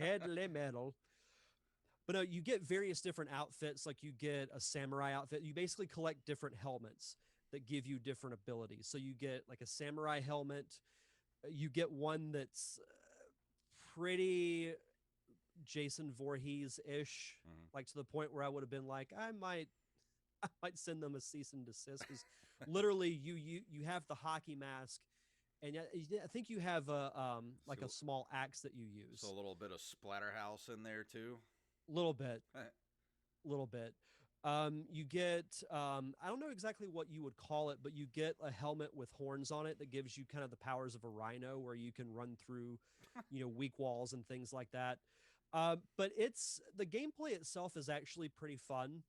Headley metal. But no, you get various different outfits. Like, you get a samurai outfit. You basically collect different helmets that give you different abilities. So you get like a samurai helmet. You get one that's pretty Jason Voorhees ish, Mm-hmm. like to the point where I would have been like, I might send them a cease and desist because literally you have the hockey mask, and I think you have a like a So, small axe that you so use. a little bit of Splatterhouse in there too. Little bit, little bit. You get I don't know exactly what you would call it, but you get a helmet with horns on it that gives you kind of the powers of a rhino, where you can run through, weak walls and things like that. But it's the gameplay itself is actually pretty fun.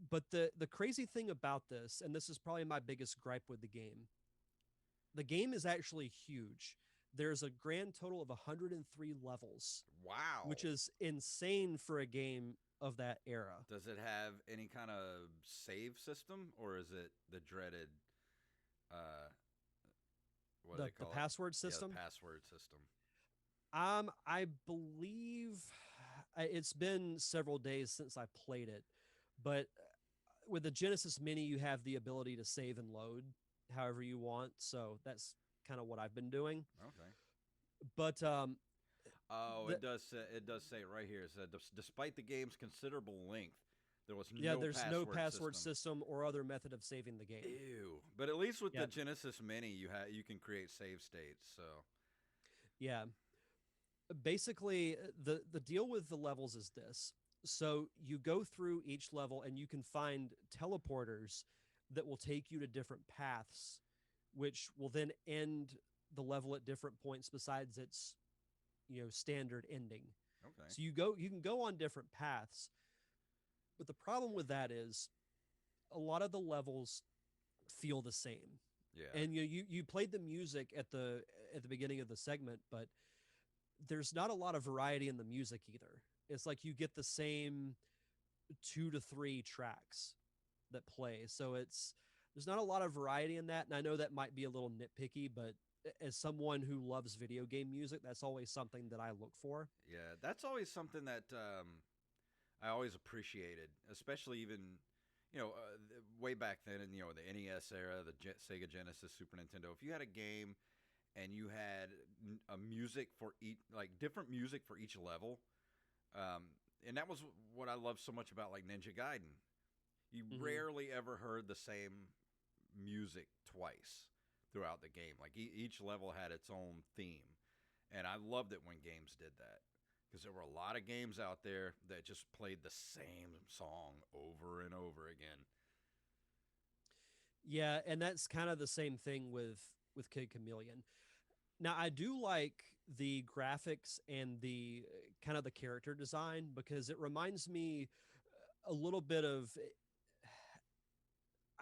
But the crazy thing about this, and this is probably my biggest gripe with the game is actually huge. There's a grand total of 103 levels, Wow. which is insane for a game of that era. Does it have any kind of save system, or is it the dreaded, uh, what do they The call it? password Yeah, the system. password system. I believe it's been several days since I played it, but with the Genesis Mini, you have the ability to save and load however you want. So that's kind of what I've been doing. Okay. But Oh, the, it does say it right here. It said, despite the game's considerable length, there was yeah, no there's no password password system. system or other method of saving the game. Ew. But at least with Yeah, the Genesis Mini, you can create save states. So yeah. Basically, the deal with the levels is this. So you go through each level and you can find teleporters that will take you to different paths, which will then end the level at different points besides its standard ending. okay. So you can go on different paths, but the problem with that is a lot of the levels feel the same. Yeah. And you played the music at the beginning of the segment, but there's not a lot of variety in the music either. It's like you get the same 2 to 3 tracks that play. So there's not a lot of variety in that. And I know that might be a little nitpicky, but as someone who loves video game music, that's always something that I look for. Yeah. That's always something that I always appreciated, especially even way back then in the NES era, the Sega Genesis, Super Nintendo. If you had a game and you had a music for each, like different music for each level, and that was what I love so much about like Ninja Gaiden. You Mm-hmm. rarely ever heard the same music twice throughout the game. Like each level had its own theme, and I loved it when games did that because there were a lot of games out there that just played the same song over and over again. Yeah, and that's kind of the same thing with Kid Chameleon. Now, I do like the graphics and the kind of the character design because it reminds me a little bit of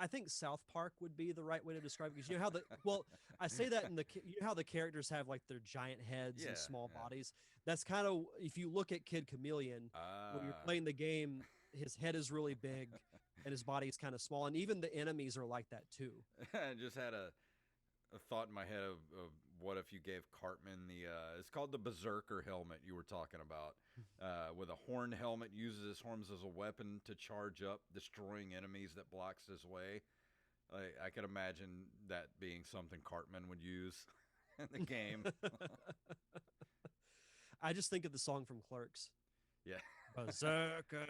I think South Park would be the right way to describe it because you know how I say that in how the characters have like their giant heads and Yeah, small yeah. bodies. That's kind of if you look at Kid Chameleon when you're Ah, playing the game, his head is really big and his body is kind of small, and even the enemies are like that too. I just had a thought in my head of what if you gave Cartman it's called the Berserker helmet you were talking about, with a horn helmet, uses his horns as a weapon to charge up, destroying enemies that blocks his way. Like I could imagine that being something Cartman would use in the game. I just think of the song from Clerks. Yeah. Berserker,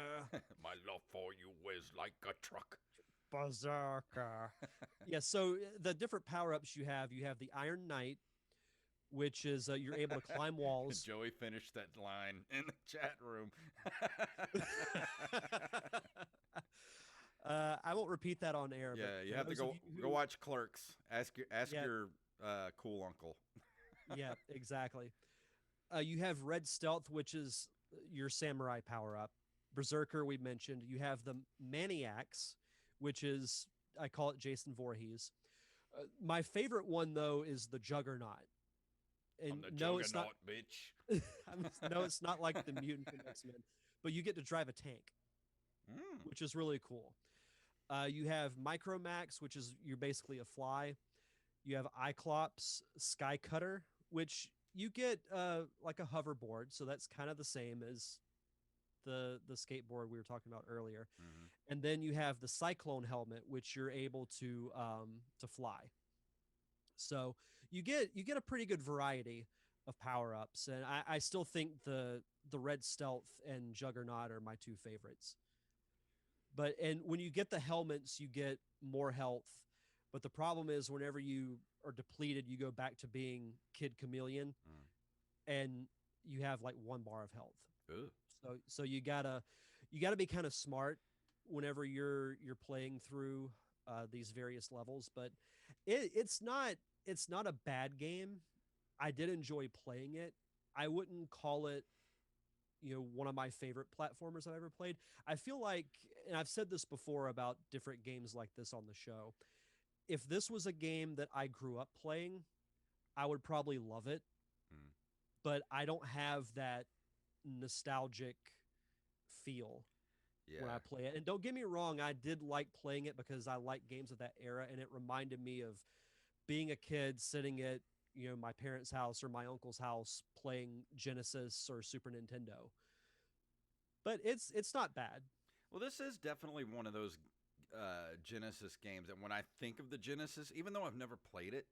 My love for you is like a truck. Berserker. Yeah, so the different power ups you have the Iron Knight, which is you're able to climb walls. Joey finished that line in the chat room. I won't repeat that on air, but Yeah, you for have to those of go you go who, watch Clerks. Ask yeah, your cool uncle. yeah, exactly. You have Red Stealth, which is your samurai power up. Berserker, we mentioned. You have the Maniacs, which is, I call it Jason Voorhees. My favorite one, though, is the Juggernaut. And I'm the no, it's not. juggernaut, bitch. No, it's not like the mutant from X-Men, but you get to drive a tank, Mm. which is really cool. You have Micromax, which is you're basically a fly. You have Iclops, Sky Cutter, which you get like a hoverboard, so that's kind of the same as the skateboard we were talking about earlier. Mm-hmm. And then you have the Cyclone helmet, which you're able to fly. So you get a pretty good variety of power ups, and I still think the Red Stealth and Juggernaut are my two favorites. But and when you get the helmets, you get more health. But the problem is whenever you are depleted, you go back to being Kid Chameleon, Mm. and you have like 1 bar of health. Ooh. So you gotta be kind of smart whenever you're playing through these various levels. But it's not a bad game. I did enjoy playing it. I wouldn't call it one of my favorite platformers I've ever played. I feel like, and I've said this before about different games like this on the show. If this was a game that I grew up playing, I would probably love it, Mm. but I don't have that nostalgic feel when I Yeah. play it. And don't get me wrong, I did like playing it because I like games of that era, and it reminded me of being a kid sitting at my parents' house or my uncle's house playing Genesis or Super Nintendo. But it's not bad. Well, this is definitely one of those Genesis games that when I think of the Genesis, even though I've never played it,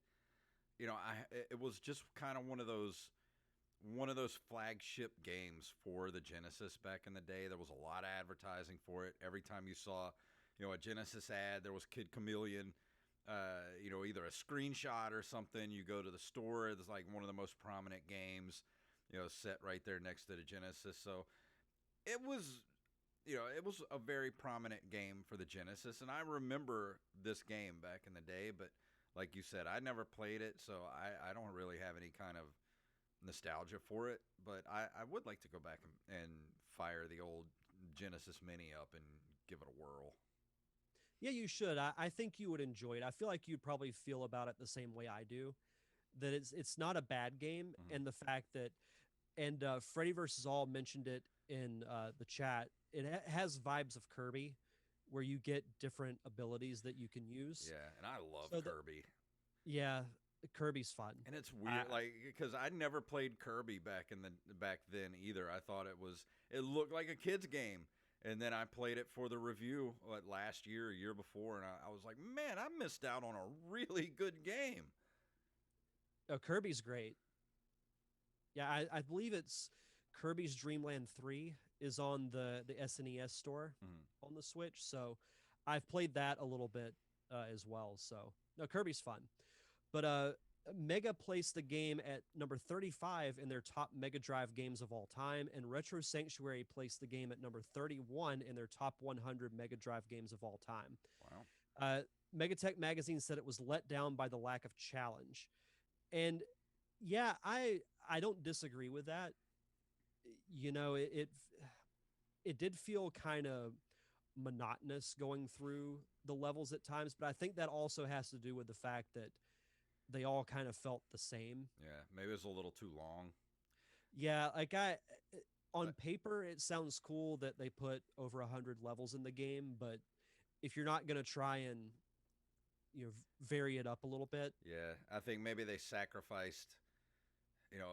it was just kind of one of those flagship games for the Genesis back in the day. There was a lot of advertising for it. Every time you saw, a Genesis ad, there was Kid Chameleon. Either a screenshot or something. You go to the store. It's like one of the most prominent games, set right there next to the Genesis. So it was, it was a very prominent game for the Genesis, and I remember this game back in the day. But like you said, I never played it, so I don't really have any kind of nostalgia for it, but I would like to go back and fire the old Genesis Mini up and give it a whirl. Yeah, you should. I think you would enjoy it. I feel like you'd probably feel about it the same way I do. That it's not a bad game, Mm-hmm. and the fact that and Freddy versus All mentioned it in the chat. It has vibes of Kirby, where you get different abilities that you can use. Yeah, and I love So Kirby. yeah, Kirby's fun. And it's I, weird, like because I never played Kirby back then either. I thought it looked like a kid's game, and then I played it for the review last year, or year before, and I was like, man, I missed out on a really good game. Kirby's great. Yeah, I believe it's Kirby's Dream Land 3 is on the SNES store Mm-hmm. on the Switch. So I've played that a little bit as well. So no, Kirby's fun. But Mega placed the game at number 35 in their top Mega Drive games of all time, and Retro Sanctuary placed the game at number 31 in their top 100 Mega Drive games of all time. Wow. Uh, Megatech magazine said it was let down by the lack of challenge, and yeah, I don't disagree with that. It did feel kind of monotonous going through the levels at times, but I think that also has to do with the fact that they all kind of felt the same. Yeah, maybe it was a little too long. Yeah, like on But paper it sounds cool that they put over 100 levels in the game, but if you're not going to try and vary it up a little bit. yeah, I think maybe they sacrificed,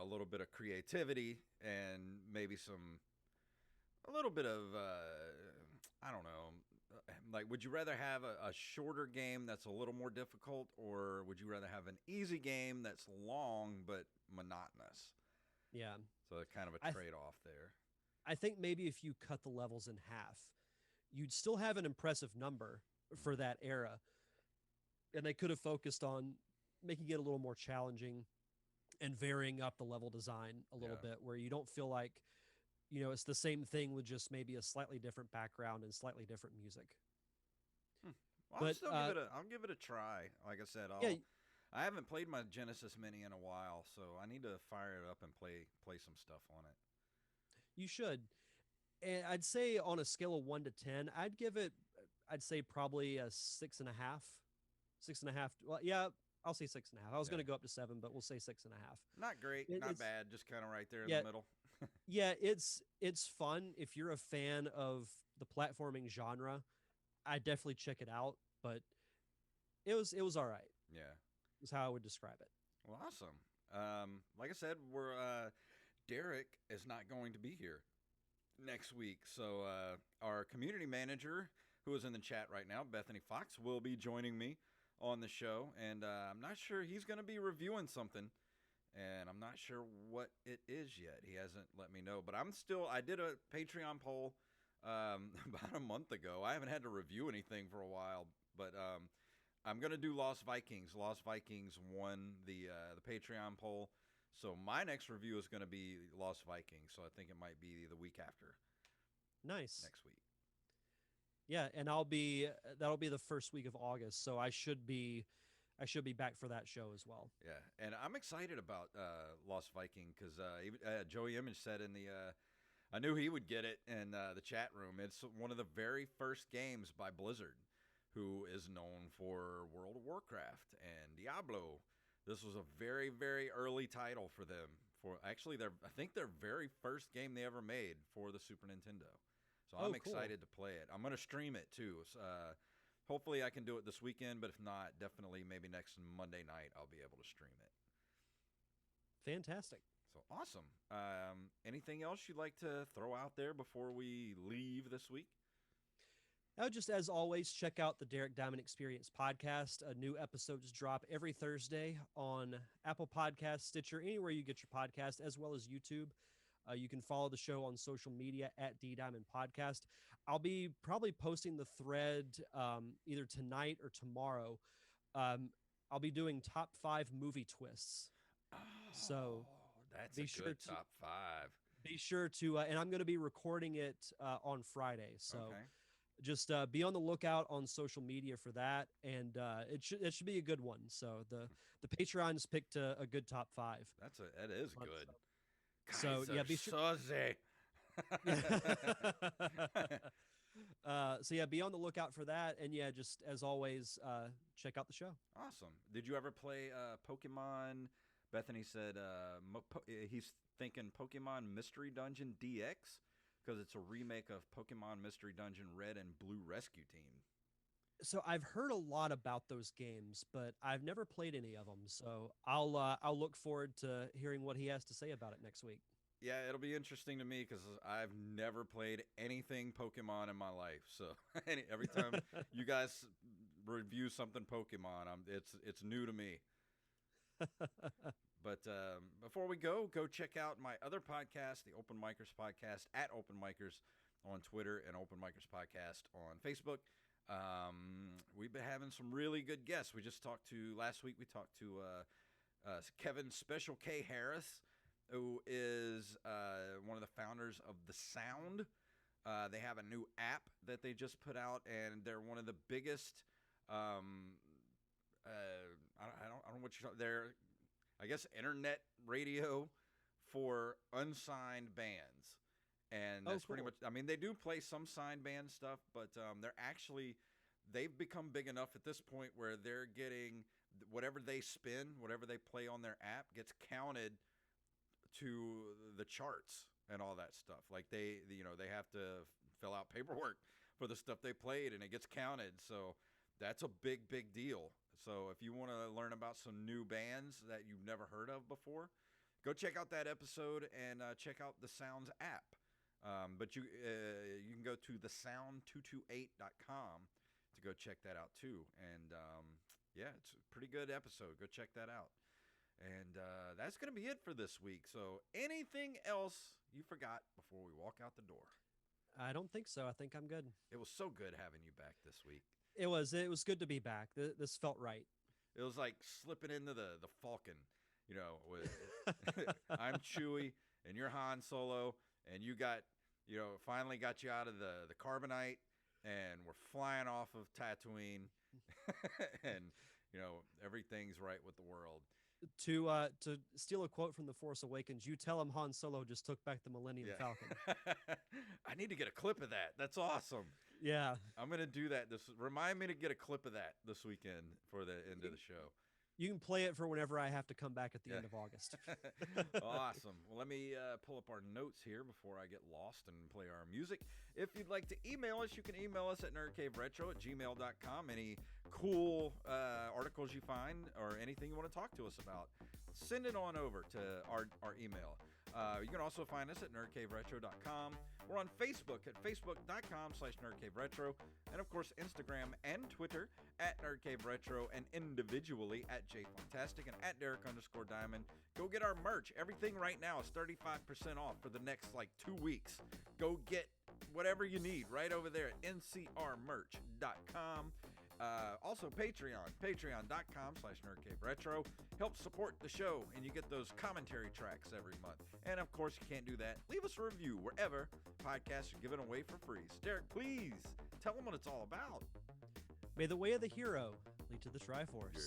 a little bit of creativity and maybe a little bit of, I don't know, Like, would you rather have a shorter game that's a little more difficult, or would you rather have an easy game that's long but monotonous? Yeah. So it's kind of a I th- trade-off there. I think maybe if you cut the levels in half, you'd still have an impressive number for that era, and they could have focused on making it a little more challenging and varying up the level design a little Yeah. bit, where you don't feel like it's the same thing with just maybe a slightly different background and slightly different music. Well, But I'll give it a try. Like I said, yeah, I haven't played my Genesis Mini in a while, so I need to fire it up and play some stuff on it. you should. And I'd say on a scale of 1 to 10, I'd give it. I'd say probably a 6.5, 6.5. Well, yeah, I'll say 6.5. I was Yeah. going to go up to 7, but we'll say 6.5. Not great, not It's bad, just kind of right there in yeah, the middle. yeah. It's fun if you're a fan of the platforming genre. I definitely check it out, but it was all right. Yeah. Is how I would describe it. Well, awesome. Like I said, we're Derek is not going to be here next week, so our community manager, who is in the chat right now, Bethany Fox, will be joining me on the show, and I'm not sure he's going to be reviewing something, and I'm not sure what it is yet. He hasn't let me know, but I did a Patreon poll about a month ago. I haven't had to review anything for a while, but I'm gonna do Lost Vikings. Lost Vikings won the Patreon poll, so my next review is gonna be Lost Vikings. So I think it might be the week after Nice. next week. Yeah, and that'll be the first week of August, so I should be back for that show as well. Yeah, and I'm excited about Lost Viking because Joey Image said in the I knew he would get it in the chat room. It's one of the very first games by Blizzard, who is known for World of Warcraft and Diablo. This was a very, very early title for them. For actually, I think their very first game they ever made for the Super Nintendo. So I'm Oh, cool. excited to play it. I'm going to stream it too. Hopefully, I can do it this weekend. But if not, definitely maybe next Monday night I'll be able to stream it. Fantastic. So awesome. Anything else you'd like to throw out there before we leave this week? Now, just as always, check out the Derek Diamond Experience podcast. New episodes drop every Thursday on Apple Podcasts, Stitcher, anywhere you get your podcast, as well as YouTube. You can follow the show on social media at D Diamond Podcast. I'll be probably posting the thread either tonight or tomorrow. I'll be doing top 5 movie twists. Oh, So that's be a sure good to top 5. be sure to, and I'm going to be recording it on Friday. So Okay. just be on the lookout on social media for that, and it should be a good one. So the Patreon's picked a good top 5. That is good. So Kaiser yeah, be sure. Soze. So yeah, be on the lookout for that, and yeah, just as always, check out the show. Awesome. Did you ever play Pokemon? Bethany said he's thinking Pokemon Mystery Dungeon DX because it's a remake of Pokemon Mystery Dungeon Red and Blue Rescue Team. So I've heard a lot about those games, but I've never played any of them. So I'll look forward to hearing what he has to say about it next week. Yeah, it'll be interesting to me because I've never played anything Pokemon in my life. So every time you guys review something Pokemon, it's new to me. But before we go check out my other podcast, the Open Micers Podcast, at Open Micers on Twitter and Open Micers Podcast on Facebook. We've been having some really good guests. Last week we talked to Kevin Special K Harris, who is one of the founders of The Sound. They have a new app that they just put out, and they're one of the biggest. I don't know what they're. I guess internet radio for unsigned bands, and that's cool. pretty much. I mean, they do play some signed band stuff, but they've become big enough at this point where they're getting whatever they spin, whatever they play on their app gets counted to the charts and all that stuff. Like they have to fill out paperwork for the stuff they played, and it gets counted. So that's a big deal. So if you want to learn about some new bands that you've never heard of before, go check out that episode and check out the Sounds app. But you can go to thesound228.com to go check that out too. And yeah, it's a pretty good episode. Go check that out. And that's going to be it for this week. So anything else you forgot before we walk out the door? I don't think so. I think I'm good. It was so good having you back this week. It was good to be back. This felt right. It was like slipping into the Falcon, with I'm Chewie and you're Han Solo, and you got, finally got you out of the carbonite, and we're flying off of Tatooine, and everything's right with the world. To steal a quote from The Force Awakens, you tell him Han Solo just took back the Millennium Falcon. I need to get a clip of that. That's awesome. Yeah. I'm going to do that. Remind me to get a clip of that this weekend for the end of the show. You can play it for whenever I have to come back at the end of August. Awesome. Well, let me pull up our notes here before I get lost and play our music. If you'd like to email us, you can email us at nerdcaveretro@gmail.com. Any cool articles you find or anything you want to talk to us about, send it on over to our email. You can also find us at nerdcaveretro.com. We're on Facebook at facebook.com/nerdcaveretro. And, of course, Instagram and Twitter at nerdcaveretro, and individually at jfantastic and at Derek_Diamond. Go get our merch. Everything right now is 35% off for the next, 2 weeks. Go get whatever you need right over there at ncrmerch.com. Also patreon.com/nerdcaveretro. Help support the show, and you get those commentary tracks every month. And of course, you can't do that. Leave us a review wherever podcasts are given away for free. So Derek, please tell them what it's all about. May the way of the hero lead to the Triforce. Yes.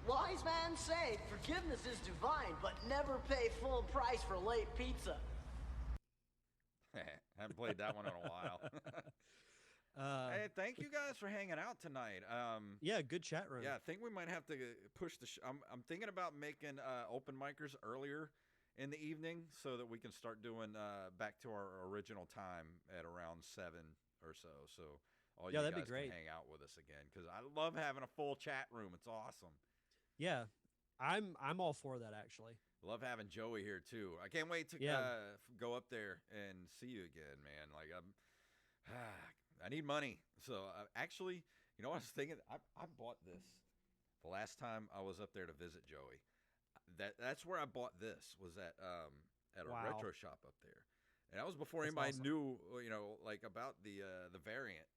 Wise man say forgiveness is divine, but never pay full price for late pizza. Haven't played that one in a while. Hey, thank you guys for hanging out tonight. Yeah, good chat room. Yeah, I think we might have to push the I'm thinking about making open micers earlier in the evening so that we can start doing back to our original time at around 7 or so. So all you that'd guys be great. can hang out with us again, because I love having a full chat room. It's awesome. Yeah, I'm all for that, actually. Love having Joey here too. I can't wait to go up there and see you again, man. I need money. So actually, what I was thinking? I bought this the last time I was up there to visit Joey. That's where I bought this, was at a retro shop up there, and that was before anybody knew about the variant.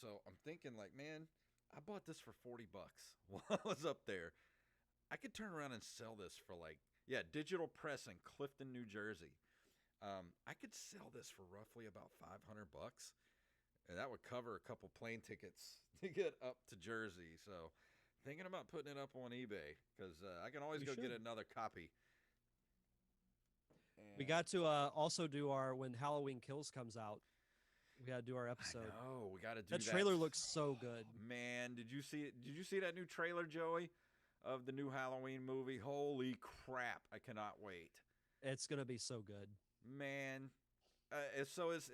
So I'm thinking, man, I bought this for $40 while I was up there. I could turn around and sell this for Digital Press in Clifton, New Jersey. I could sell this for roughly about $500, and that would cover a couple plane tickets to get up to Jersey. So thinking about putting it up on eBay, because I can always get another copy. And we got to also do our when Halloween Kills comes out. We got to do our episode. Oh, we got to do that. That trailer looks so good. Man, did you see that new trailer, Joey, of the new Halloween movie? Holy crap, I cannot wait. It's going to be so good. Man. So is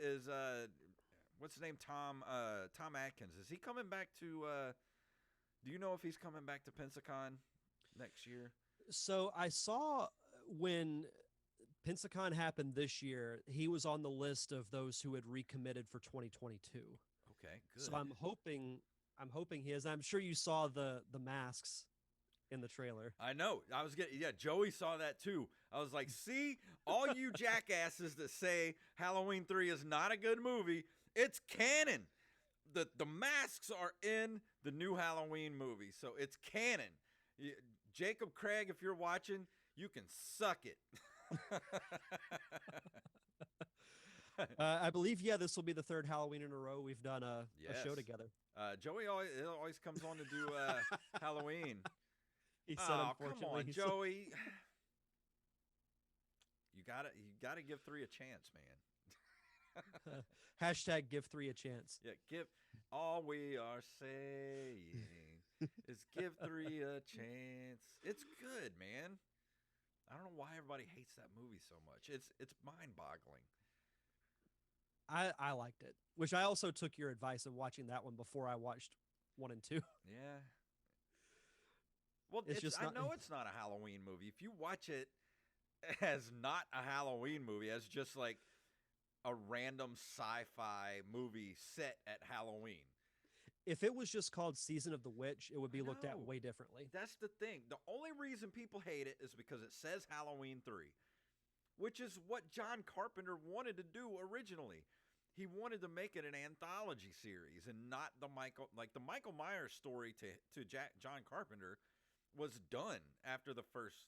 what's his name? Tom Atkins. Is he coming back to do you know if he's coming back to Pensacon next year? So I saw when Pensacon happened this year, he was on the list of those who had recommitted for 2022. Okay, good. So I'm hoping he is. I'm sure you saw the masks in the trailer. I know. Joey saw that too. I was like, see, all you jackasses that say Halloween 3 is not a good movie, it's canon. The masks are in the new Halloween movie, so it's canon. Jacob Craig, if you're watching, you can suck it. I believe, this will be the third Halloween in a row we've done a show together. Joey always comes on to do Halloween. He said, come on, Joey. You gotta give 3 a chance, man. Hashtag give 3 a chance. Yeah, give. All we are saying is give 3 a chance. It's good, man. I don't know why everybody hates that movie so much. It's mind-boggling. I liked it, which I also took your advice of watching that one before I watched 1 and 2. Yeah. Well, It's just I not. know it's not a Halloween movie. If you watch it as not a Halloween movie, as just like a random sci-fi movie set at Halloween. If it was just called Season of the Witch, it would be looked at No. way differently. That's the thing. The only reason people hate it is because it says Halloween 3, which is what John Carpenter wanted to do originally. He wanted to make it an anthology series and not the Michael Myers story to John Carpenter was done after the first.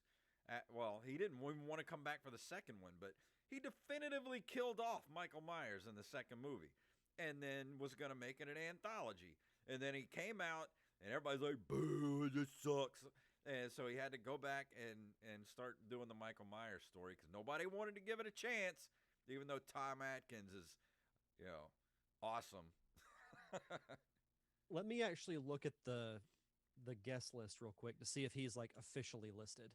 Well, he didn't even want to come back for the second one, but he definitively killed off Michael Myers in the second movie, and then was going to make it an anthology. And then he came out, and everybody's like, "Boo! It just sucks." And so he had to go back and start doing the Michael Myers story because nobody wanted to give it a chance, even though Tom Atkins is, awesome. Let me actually look at the guest list real quick to see if he's like officially listed.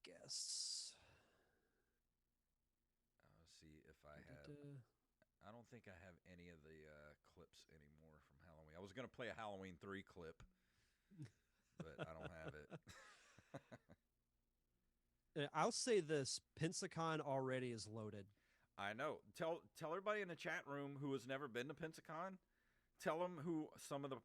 Guests. I'll see if I have. I don't think I have any of the clips anymore from Halloween. I was going to play a Halloween 3 clip, but I don't have it. I'll say this: Pensacon already is loaded. I know. Tell everybody in the chat room who has never been to Pensacon. Tell them who some of the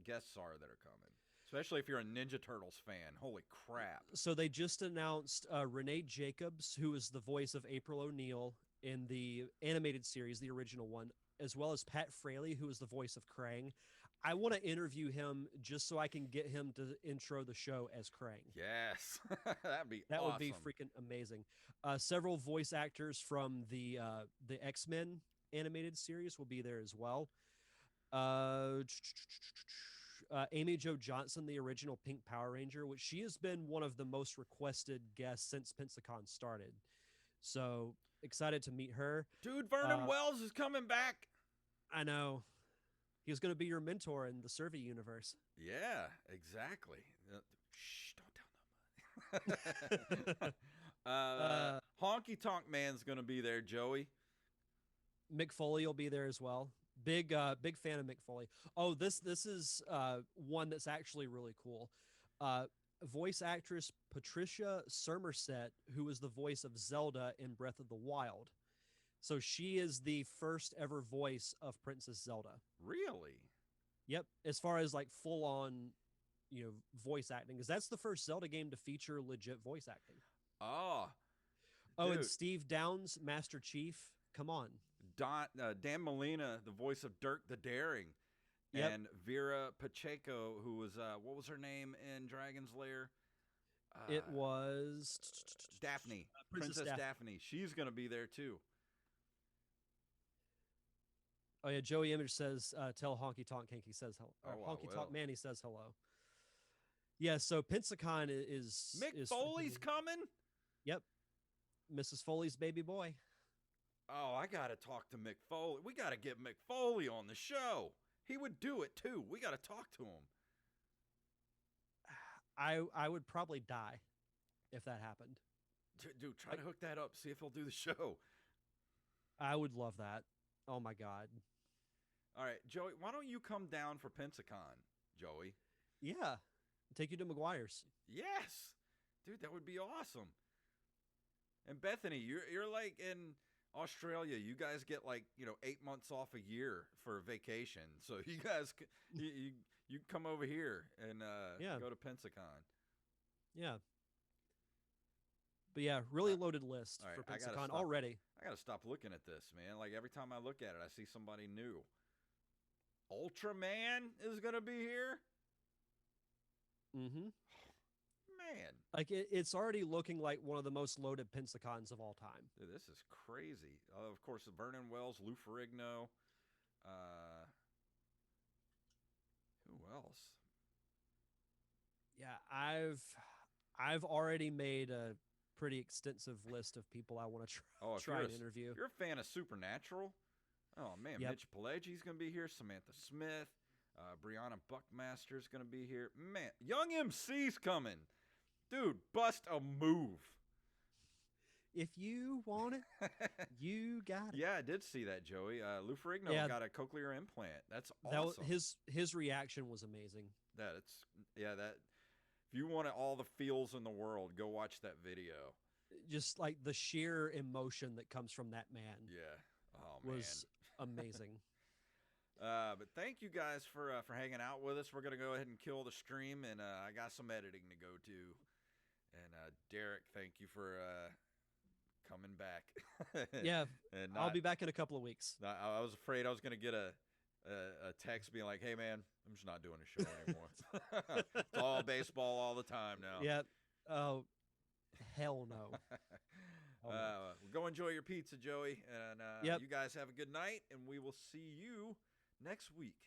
guests are that are coming. Especially if you're a Ninja Turtles fan. Holy crap. So they just announced Renee Jacobs, who is the voice of April O'Neil in the animated series, the original one, as well as Pat Fraley, who is the voice of Krang. I want to interview him just so I can get him to intro the show as Krang. Yes. That'd be That awesome. would be freaking amazing. Several voice actors from the X-Men animated series will be there as well. Amy Jo Johnson, the original Pink Power Ranger, which she has been one of the most requested guests since Pensacon started. So excited to meet her. Dude, Vernon Wells is coming back. I know. He was going to be your mentor in the Survey universe. Yeah, exactly. Shh, don't tell nobody. Honky Tonk Man's going to be there, Joey. Mick Foley will be there as well. Big fan of Mick Foley. Oh, this is one that's actually really cool. Voice actress Patricia Somerset, who is the voice of Zelda in Breath of the Wild. So she is the first ever voice of Princess Zelda. Really? Yep. As far as like full on, voice acting, because that's the first Zelda game to feature legit voice acting. Oh. Oh, dude. and Steve Downs, Master Chief. Come on. Dan Molina, the voice of Dirk the Daring. Yep. And Vera Pacheco, who was, what was her name in Dragon's Lair? It was Daphne. Princess Daphne. She's going to be there too. Oh yeah, Joey Image says, "Tell Honky Tonk Hank he says hello." Oh, Honky Tonk Man he says hello. Yeah, so Pensacon is Mick Foley's coming. Yep, Mrs. Foley's baby boy. Oh, I gotta talk to Mick Foley. We gotta get Mick Foley on the show. He would do it too. We gotta talk to him. I would probably die if that happened. Dude, try to hook that up. See if he'll do the show. I would love that. Oh my god. All right, Joey, why don't you come down for Pensacon, Joey? Yeah. Take you to McGuire's. Yes. Dude, that would be awesome. And Bethany, you're like in Australia. You guys get like, 8 months off a year for vacation. So you guys you come over here and go to Pensacon. Yeah. But yeah, really loaded list right, for Pensacon already. I gotta stop looking at this, man. Like every time I look at it, I see somebody new. Ultraman is gonna be here. Mm-hmm. Man, like it's already looking like one of the most loaded Pensacons of all time. Dude, this is crazy. Of course, Vernon Wells, Lou Ferrigno. Who else? Yeah, I've already made a pretty extensive list of people I want to try and interview. You're a fan of Supernatural? Oh, man. Yep. Mitch Pileggi's going to be here. Samantha Smith. Brianna Buckmaster's going to be here. Man, Young MC's coming. Dude, bust a move. If you want it, you got it. Yeah, I did see that, Joey. Lou Ferrigno Yeah. got a cochlear implant. That's That was, awesome. his reaction was amazing. That if you want all the feels in the world, go watch that video. Just like the sheer emotion that comes from that man Yeah. Oh man. was amazing. But thank you guys for hanging out with us. We're gonna go ahead and kill the stream, and I got some editing to go to. And Derek, thank you for coming back. Yeah, and I'll be back in a couple of weeks. I was afraid I was gonna get a text being like, "Hey man, I'm just not doing a show anymore. It's all baseball all the time now." Yeah. Oh, hell no. Go enjoy your pizza, Joey, and Yep. you guys have a good night, and we will see you next week.